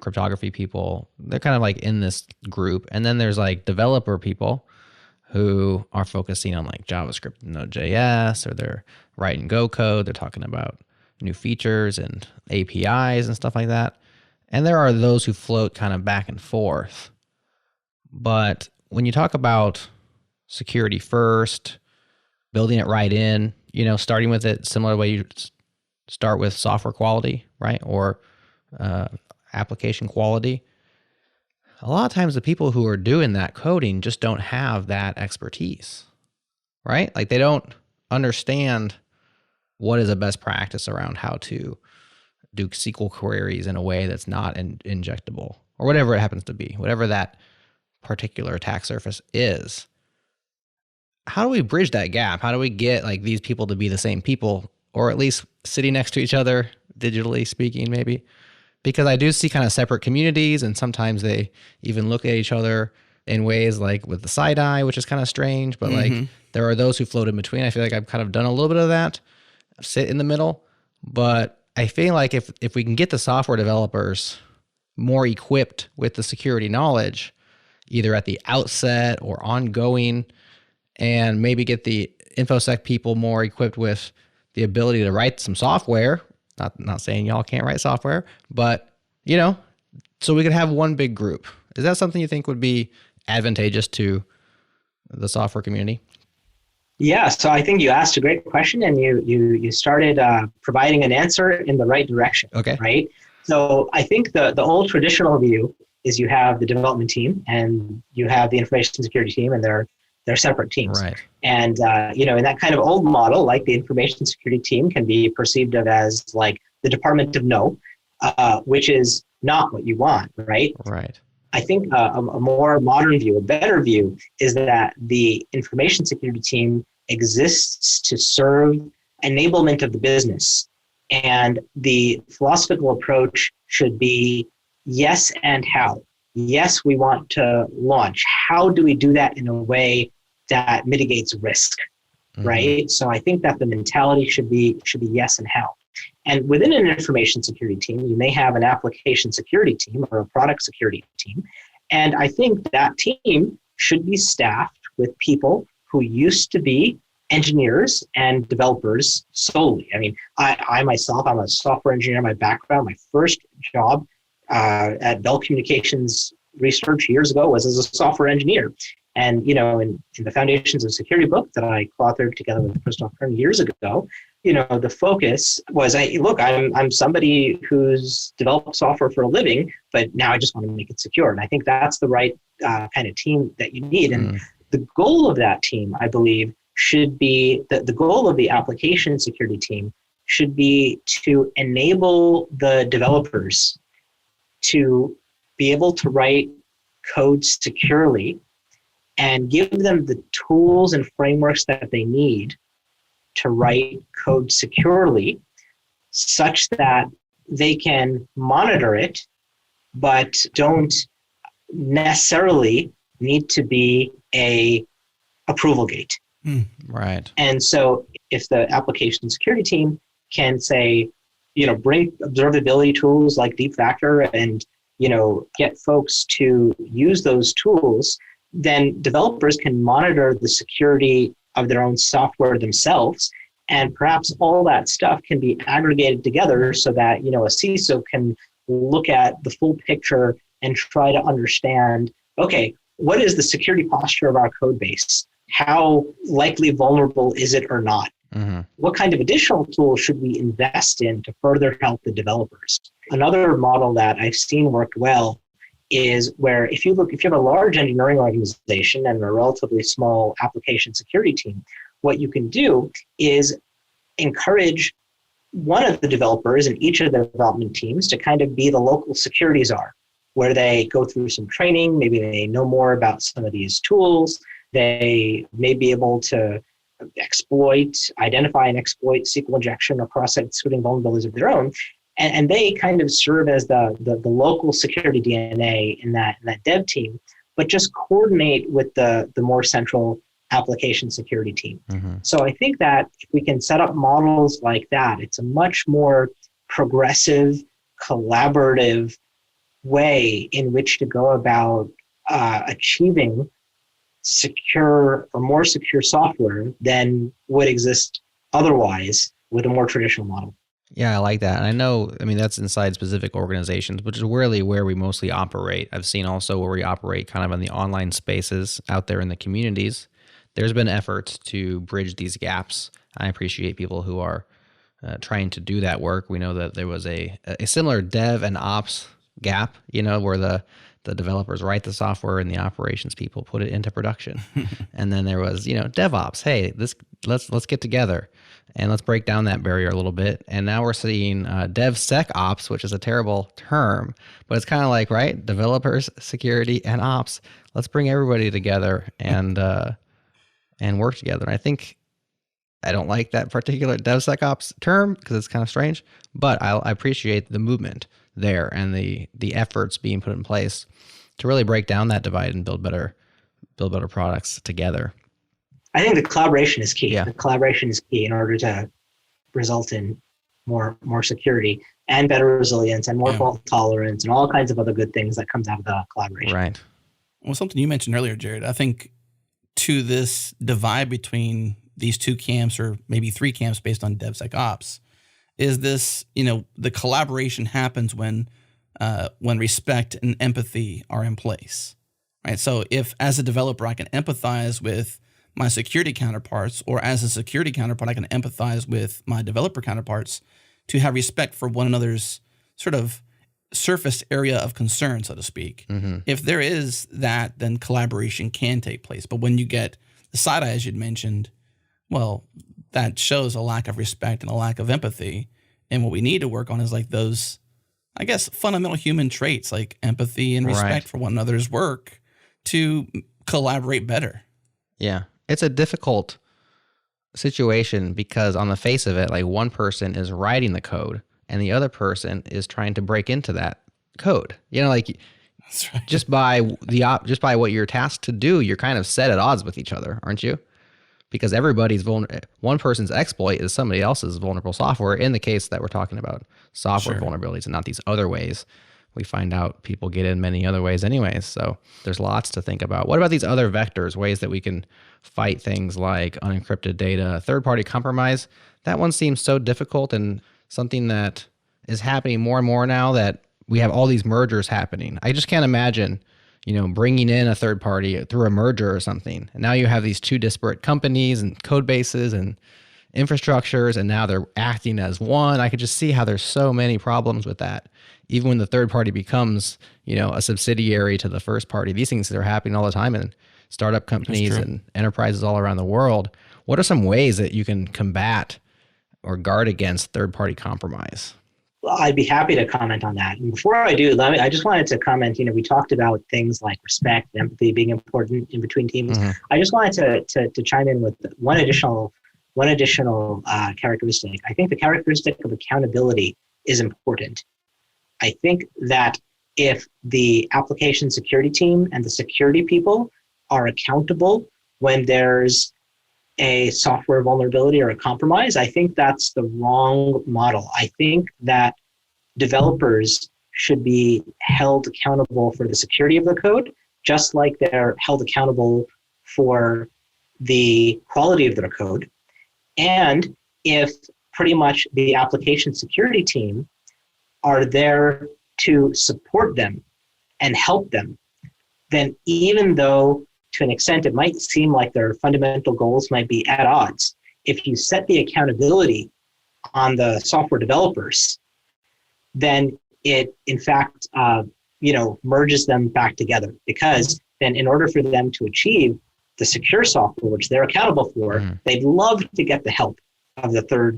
cryptography people. They're kind of like in this group. And then there's like developer people who are focusing on like JavaScript and Node.js, or they're writing Go code. They're talking about new features and APIs and stuff like that. And there are those who float kind of back and forth. But when you talk about security first, building it right in, starting with it similar way you start with software quality, right? Or application quality. A lot of times the people who are doing that coding just don't have that expertise. right? Like they don't understand what is a best practice around how to do SQL queries in a way that's not injectable or whatever it happens to be, whatever that particular attack surface is. How do we bridge that gap? How do we get like these people to be the same people, or at least sitting next to each other, digitally speaking, maybe? Because I do see kind of separate communities, and sometimes they even look at each other in ways like with the side eye, which is kind of strange. But like there are those who float in between. I feel like I've kind of done a little bit of that, sit in the middle. But I feel like if we can get the software developers more equipped with the security knowledge, either at the outset or ongoing, and maybe get the InfoSec people more equipped with the ability to write some software. Not saying y'all can't write software, but so we could have one big group. Is that something you think would be advantageous to the software community? Yeah, so I think you asked a great question, and you started providing an answer in the right direction. Okay. Right. So I think the old traditional view is you have the development team and you have the information security team, and they're separate teams. Right. And in that kind of old model, like the information security team can be perceived of as like the Department of No, which is not what you want, right? Right. I think a more modern view, a better view, is that the information security team exists to serve enablement of the business. And the philosophical approach should be yes and how. Yes, we want to launch. How do we do that in a way that mitigates risk, right? So I think that the mentality should be yes and how. And within an information security team, you may have an application security team or a product security team. And I think that team should be staffed with people who used to be engineers and developers solely. I mean, I myself, I'm a software engineer. My background, my first job at Bell Communications Research years ago was as a software engineer. And, in the Foundations of Security book that I co-authored together with Christoph Kern years ago, the focus was, I'm somebody who's developed software for a living, but now I just want to make it secure. And I think that's the right kind of team that you need. And the goal of that team, I believe, should be the goal of the application security team should be to enable the developers to be able to write code securely and give them the tools and frameworks that they need to write code securely such that they can monitor it, but don't necessarily need to be a approval gate. Right. And so if the application security team can say, bring observability tools like Deep Factor and, get folks to use those tools, then developers can monitor the security of their own software themselves. And perhaps all that stuff can be aggregated together so that, a CISO can look at the full picture and try to understand, okay, what is the security posture of our code base? How likely vulnerable is it or not? What kind of additional tools should we invest in to further help the developers? Another model that I've seen work well is where if you have a large engineering organization and a relatively small application security team, what you can do is encourage one of the developers in each of the development teams to kind of be the local security czar, where they go through some training, maybe they know more about some of these tools, they may be able to identify and exploit SQL injection across excluding vulnerabilities of their own. And they kind of serve as the local security DNA in that dev team, but just coordinate with the more central application security team. So I think that if we can set up models like that, it's a much more progressive, collaborative way in which to go about achieving secure or more secure software than would exist otherwise with a more traditional model. Yeah, I like that. And I know, that's inside specific organizations, which is really where we mostly operate. I've seen also where we operate kind of in the online spaces out there in the communities. There's been efforts to bridge these gaps. I appreciate people who are trying to do that work. We know that there was a similar dev and ops gap, where the the developers write the software and the operations people put it into production. And then there was, DevOps. Hey, let's get together and let's break down that barrier a little bit. And now we're seeing DevSecOps, which is a terrible term, but it's kind of like, right, developers, security, and ops. Let's bring everybody together and work together. And I don't like that particular DevSecOps term because it's kind of strange, but I appreciate the movement there and the efforts being put in place to really break down that divide and build better products together. I think the collaboration is key. Yeah. The collaboration is key in order to result in more security and better resilience and more fault tolerance and all kinds of other good things that comes out of the collaboration. Right. Well, something you mentioned earlier, Jared, I think to this divide between these two camps, or maybe three camps based on DevSecOps, is this, the collaboration happens when respect and empathy are in place, right? So if as a developer, I can empathize with my security counterparts, or as a security counterpart, I can empathize with my developer counterparts, to have respect for one another's sort of surface area of concern, so to speak. Mm-hmm. If there is that, then collaboration can take place. But when you get the side eye, as you'd mentioned, well, that shows a lack of respect and a lack of empathy. And what we need to work on is like those, I guess, fundamental human traits like empathy and respect for one another's work to collaborate better. Yeah. It's a difficult situation because on the face of it, like one person is writing the code and the other person is trying to break into that code. That's right. just by what you're tasked to do, you're kind of set at odds with each other, aren't you? Because everybody's one person's exploit is somebody else's vulnerable software. In the case that we're talking about software vulnerabilities and not these other ways, we find out people get in many other ways anyways. So there's lots to think about. What about these other vectors, ways that we can fight things like unencrypted data, third-party compromise? That one seems so difficult and something that is happening more and more now that we have all these mergers happening. I just can't imagine, bringing in a third party through a merger or something. And now you have these two disparate companies and code bases and infrastructures, and now they're acting as one. I could just see how there's so many problems with that. Even when the third party becomes, a subsidiary to the first party, these things are happening all the time in startup companies and enterprises all around the world. What are some ways that you can combat or guard against third party compromise? Well, I'd be happy to comment on that. And before I do, I just wanted to comment, we talked about things like respect and empathy being important in between teams. Mm-hmm. I just wanted to chime in with one additional characteristic. I think the characteristic of accountability is important. I think that if the application security team and the security people are accountable when there's a software vulnerability or a compromise, I think that's the wrong model. I think that developers should be held accountable for the security of the code, just like they're held accountable for the quality of their code. And if pretty much the application security team are there to support them and help them, then even though to an extent it might seem like their fundamental goals might be at odds, if you set the accountability on the software developers, then it in fact merges them back together, because then in order for them to achieve the secure software which they're accountable for, they'd love to get the help of the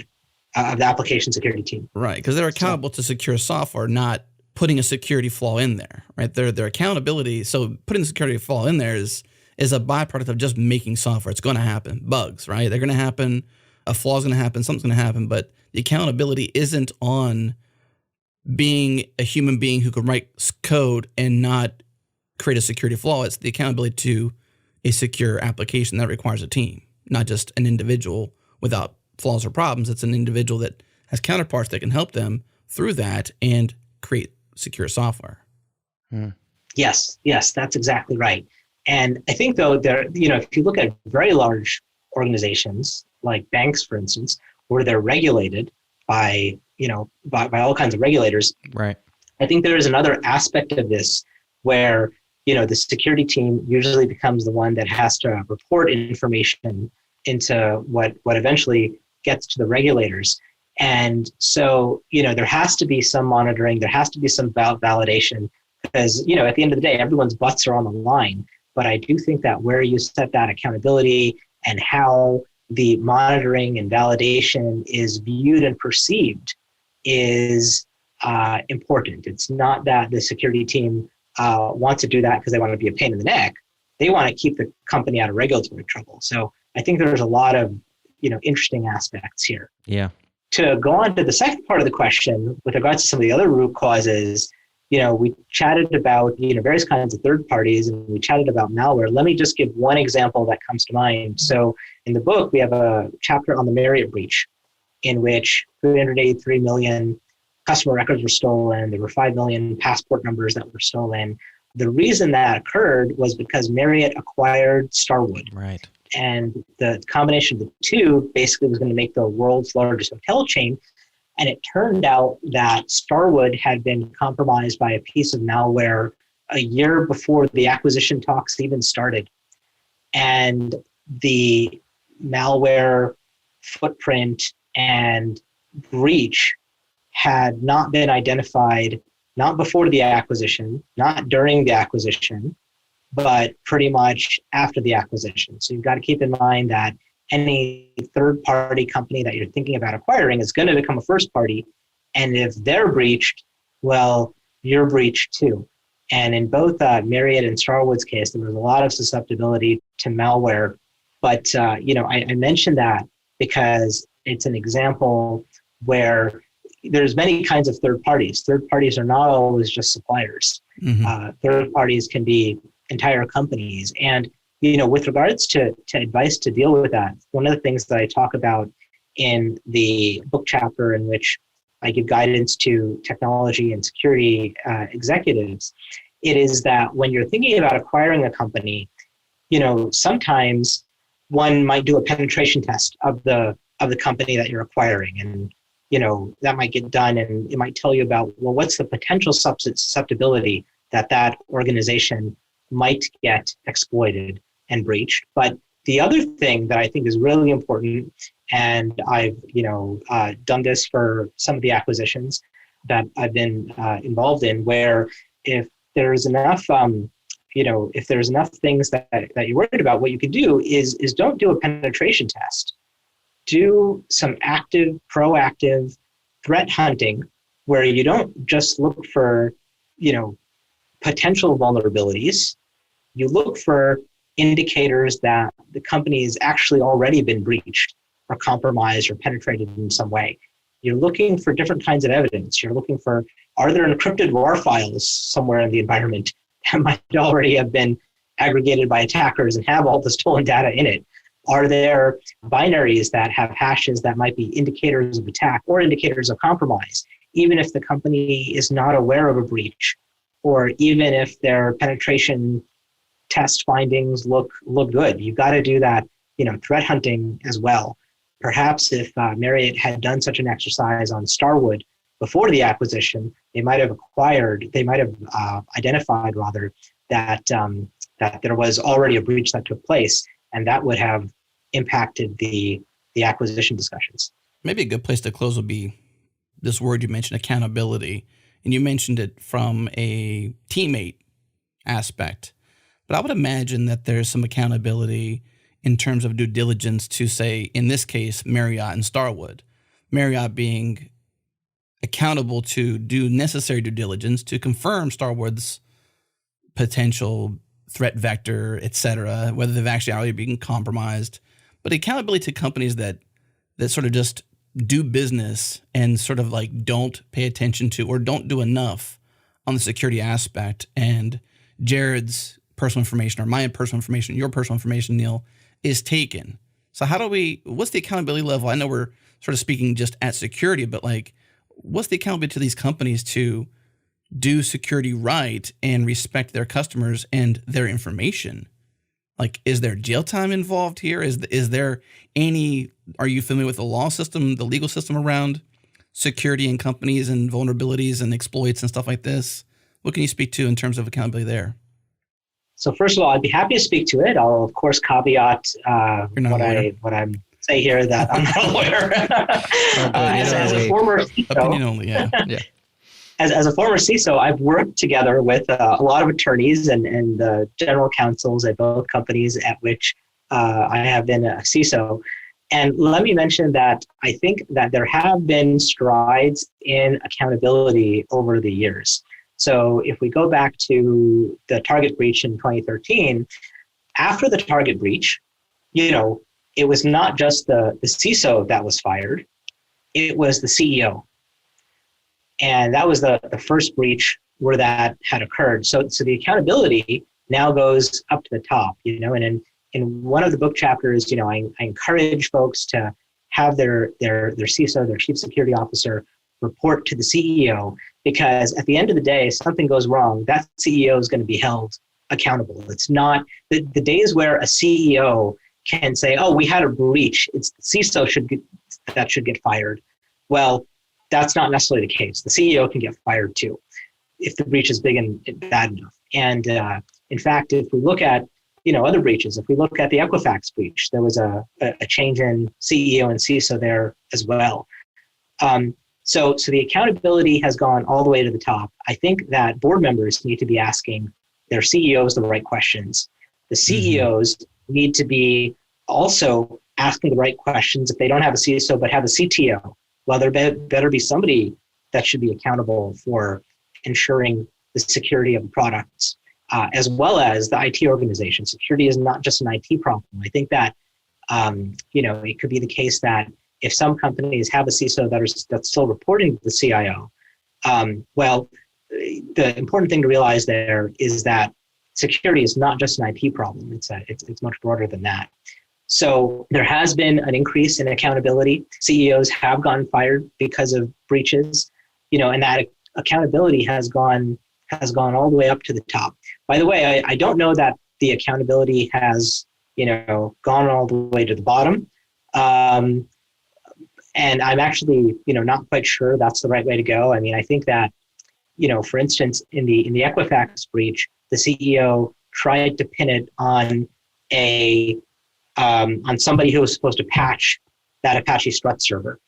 application security team. Right, because they're accountable to secure software, not putting a security flaw in there, right? Their accountability, so putting the security flaw in there is a byproduct of just making software. It's going to happen. Bugs, right? They're going to happen. A flaw is going to happen. Something's going to happen. But the accountability isn't on being a human being who can write code and not create a security flaw. It's the accountability to a secure application that requires a team, not just an individual without flaws or problems. It's an individual that has counterparts that can help them through that and create secure software. Yes, that's exactly right. And I think though if you look at very large organizations like banks, for instance, where they're regulated by all kinds of regulators, right? I think there is another aspect of this where the security team usually becomes the one that has to report information into what eventually gets to the regulators. And so there has to be some monitoring, there has to be some validation, because, you know, at the end of the day, everyone's butts are on the line. But I do think that where you set that accountability and how the monitoring and validation is viewed and perceived is important. It's not that the security team wants to do that because they want to be a pain in the neck. They want to keep the company out of regulatory trouble. So I think there's a lot of, you know, interesting aspects here. Yeah. To go on to the second part of the question, with regards to some of the other root causes, you know, we chatted about, you know, various kinds of third parties, and we chatted about malware. Let me just give one example that comes to mind. So in the book, we have a chapter on the Marriott breach, in which 383 million customer records were stolen. There were 5 million passport numbers that were stolen. The reason that occurred was because Marriott acquired Starwood. Right. And the combination of the two basically was going to make the world's largest hotel chain. And it turned out that Starwood had been compromised by a piece of malware a year before the acquisition talks even started. And the malware footprint and breach had not been identified, not before the acquisition, not during the acquisition, but pretty much after the acquisition. So you've got to keep in mind that any third-party company that you're thinking about acquiring is going to become a first party. And if they're breached, well, you're breached too. And in both Marriott and Starwood's case, there was a lot of susceptibility to malware. But, you know, I mentioned that because it's an example where there's many kinds of third parties. Third parties are not always just suppliers. Mm-hmm. Third parties can be entire companies. And, you know, with regards to advice to deal with that, one of the things that I talk about in the book chapter, in which I give guidance to technology and security executives, it is that when you're thinking about acquiring a company, you know, sometimes one might do a penetration test of the company that you're acquiring. And, you know, that might get done and it might tell you about, well, what's the potential susceptibility that organization might get exploited and breached. But the other thing that I think is really important, and I've, you know, done this for some of the acquisitions that I've been involved in, where if there's enough, you know, if there's enough things that you're worried about, what you can do is don't do a penetration test. Do some active, proactive threat hunting, where you don't just look for, you know, potential vulnerabilities. You look for indicators that the company has actually already been breached or compromised or penetrated in some way. You're looking for different kinds of evidence. You're looking for, are there encrypted WAR files somewhere in the environment that might already have been aggregated by attackers and have all the stolen data in it? Are there binaries that have hashes that might be indicators of attack or indicators of compromise, even if the company is not aware of a breach, or even if their penetration test findings look good? You've got to do that, you know, threat hunting as well. Perhaps if Marriott had done such an exercise on Starwood before the acquisition, they might have identified rather that there was already a breach that took place, and that would have impacted the acquisition discussions. Maybe a good place to close would be this word you mentioned, accountability. And you mentioned it from a teammate aspect. But I would imagine that there's some accountability in terms of due diligence to, say, in this case, Marriott and Starwood. Marriott being accountable to do necessary due diligence to confirm Starwood's potential threat vector, et cetera, whether they've actually already been compromised. But accountability to companies that sort of just do business and sort of like don't pay attention to or don't do enough on the security aspect. And Jared's personal information or my personal information, your personal information, Neil, is taken. So what's the accountability level? I know we're sort of speaking just at security, but like, what's the accountability to these companies to do security right and respect their customers and their information? Like, is there jail time involved here? Is there any, are you familiar with the law system, the legal system around security in companies and vulnerabilities and exploits and stuff like this? What can you speak to in terms of accountability there? So first of all, I'd be happy to speak to it. I'll, of course, caveat what I'm say here that I'm not a lawyer. As a former CEO, opinion only, yeah. as a former CISO, I've worked together with a lot of attorneys and general counsels at both companies at which I have been a CISO. And let me mention that I think that there have been strides in accountability over the years. So if we go back to the Target breach in 2013, after the Target breach, it was not just the CISO that was fired, it was the CEO. And that was the first breach where that had occurred. So the accountability now goes up to the top, and in one of the book chapters, I encourage folks to have their CISO, their chief security officer, report to the CEO, because at the end of the day, if something goes wrong, that CEO is going to be held accountable. It's not the days where a CEO can say, "Oh, we had a breach. It's the CISO should get fired." Well, that's not necessarily the case. The CEO can get fired too, if the breach is big and bad enough. And in fact, if we look at other breaches, if we look at the Equifax breach, there was a change in CEO and CISO there as well. So the accountability has gone all the way to the top. I think that board members need to be asking their CEOs the right questions. The CEOs need to be also asking the right questions if they don't have a CISO but have a CTO. Well, there better be somebody that should be accountable for ensuring the security of the products, as well as the IT organization. Security is not just an IT problem. I think that it could be the case that if some companies have a CISO that's still reporting to the CIO, well, the important thing to realize there is that security is not just an IT problem. It's much broader than that. So there has been an increase in accountability. CEOs have gotten fired because of breaches, and that accountability has gone all the way up to the top. By the way, I don't know that the accountability has, gone all the way to the bottom. And I'm actually, not quite sure that's the right way to go. I mean, I think that, for instance, in the Equifax breach, the CEO tried to pin it on on somebody who was supposed to patch that Apache Struts server.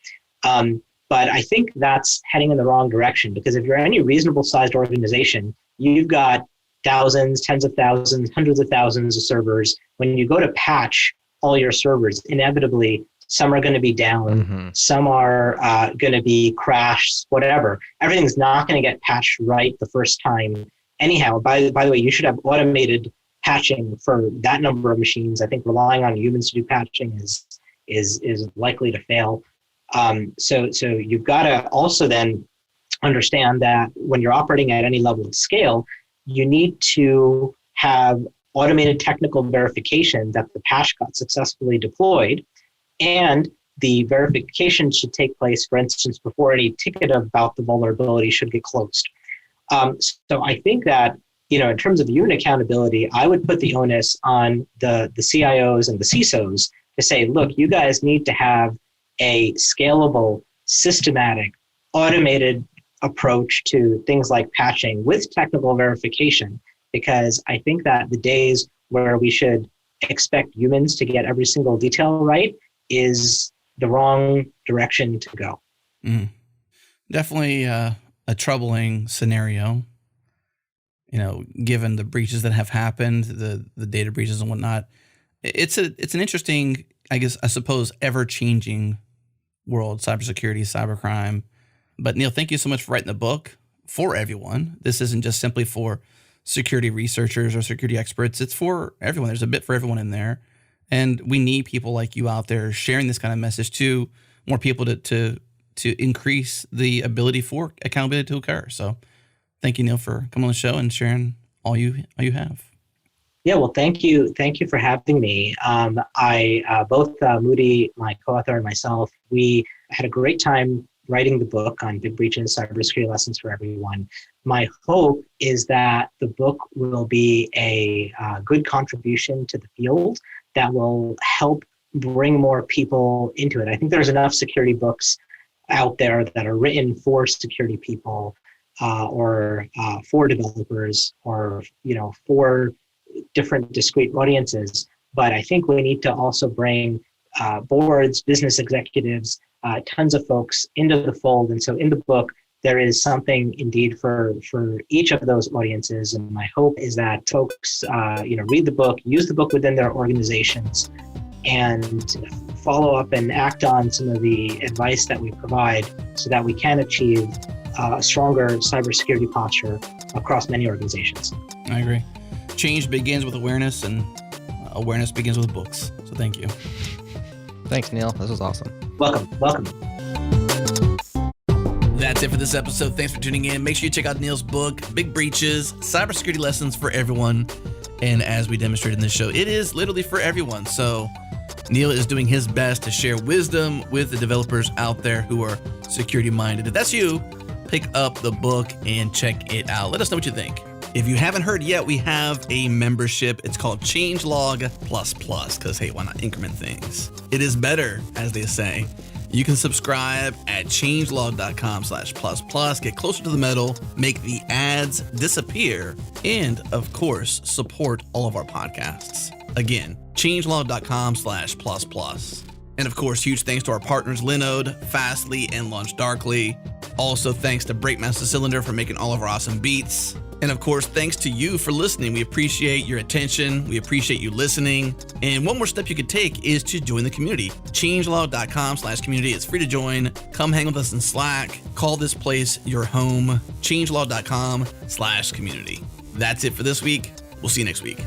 But I think that's heading in the wrong direction, because if you're any reasonable sized organization, you've got thousands, tens of thousands, hundreds of thousands of servers. When you go to patch all your servers, inevitably, some are going to be down, some are going to be crashed, whatever. Everything's not going to get patched right the first time. Anyhow, by the way, you should have automated patching for that number of machines. I think relying on humans to do patching is likely to fail. So you've got to also then understand that when you're operating at any level of scale, you need to have automated technical verification that the patch got successfully deployed, and the verification should take place, for instance, before any ticket about the vulnerability should get closed. So I think that, in terms of unit accountability, I would put the onus on the CIOs and the CISOs to say, look, you guys need to have a scalable, systematic, automated approach to things like patching with technical verification, because I think that the days where we should expect humans to get every single detail right is the wrong direction to go. Definitely a troubling scenario, given the breaches that have happened, the data breaches and whatnot. It's an interesting, I suppose, ever-changing world, cybersecurity, cybercrime. But Neil, thank you so much for writing the book for everyone. This isn't just simply for security researchers or security experts. It's for everyone. There's a bit for everyone in there. And we need people like you out there sharing this kind of message to more people to increase the ability for accountability to occur. So thank you, Neil, for coming on the show and sharing all you have. Yeah, well, thank you. Thank you for having me. Both Moody, my co-author, and myself, we had a great time writing the book on big breaches, cybersecurity lessons for everyone. My hope is that the book will be a good contribution to the field that will help bring more people into it. I think there's enough security books out there that are written for security people or for developers or, for different discrete audiences. But I think we need to also bring boards, business executives, tons of folks into the fold. And so in the book, there is something indeed for each of those audiences. And my hope is that folks, read the book, use the book within their organizations, and follow up and act on some of the advice that we provide so that we can achieve a stronger cybersecurity posture across many organizations. I agree. Change begins with awareness, and awareness begins with books. So thank you. Thanks, Neil. This was awesome. Welcome. That's it for this episode. Thanks for tuning in. Make sure you check out Neil's book, Big Breaches, Cybersecurity Lessons for Everyone. And as we demonstrated in this show, it is literally for everyone. So Neil is doing his best to share wisdom with the developers out there who are security minded. If that's you, pick up the book and check it out. Let us know what you think. If you haven't heard yet, we have a membership. It's called Changelog++, because hey, why not increment things? It is better, as they say. You can subscribe at changelog.com/++, get closer to the metal, make the ads disappear, and of course, support all of our podcasts. Again, changelog.com/++. And of course, huge thanks to our partners Linode, Fastly, and LaunchDarkly. Also, thanks to Breakmaster Cylinder for making all of our awesome beats. And of course, thanks to you for listening. We appreciate your attention. We appreciate you listening. And one more step you could take is to join the community. Changelog.com/community. It's free to join. Come hang with us in Slack. Call this place your home. Changelog.com/community. That's it for this week. We'll see you next week.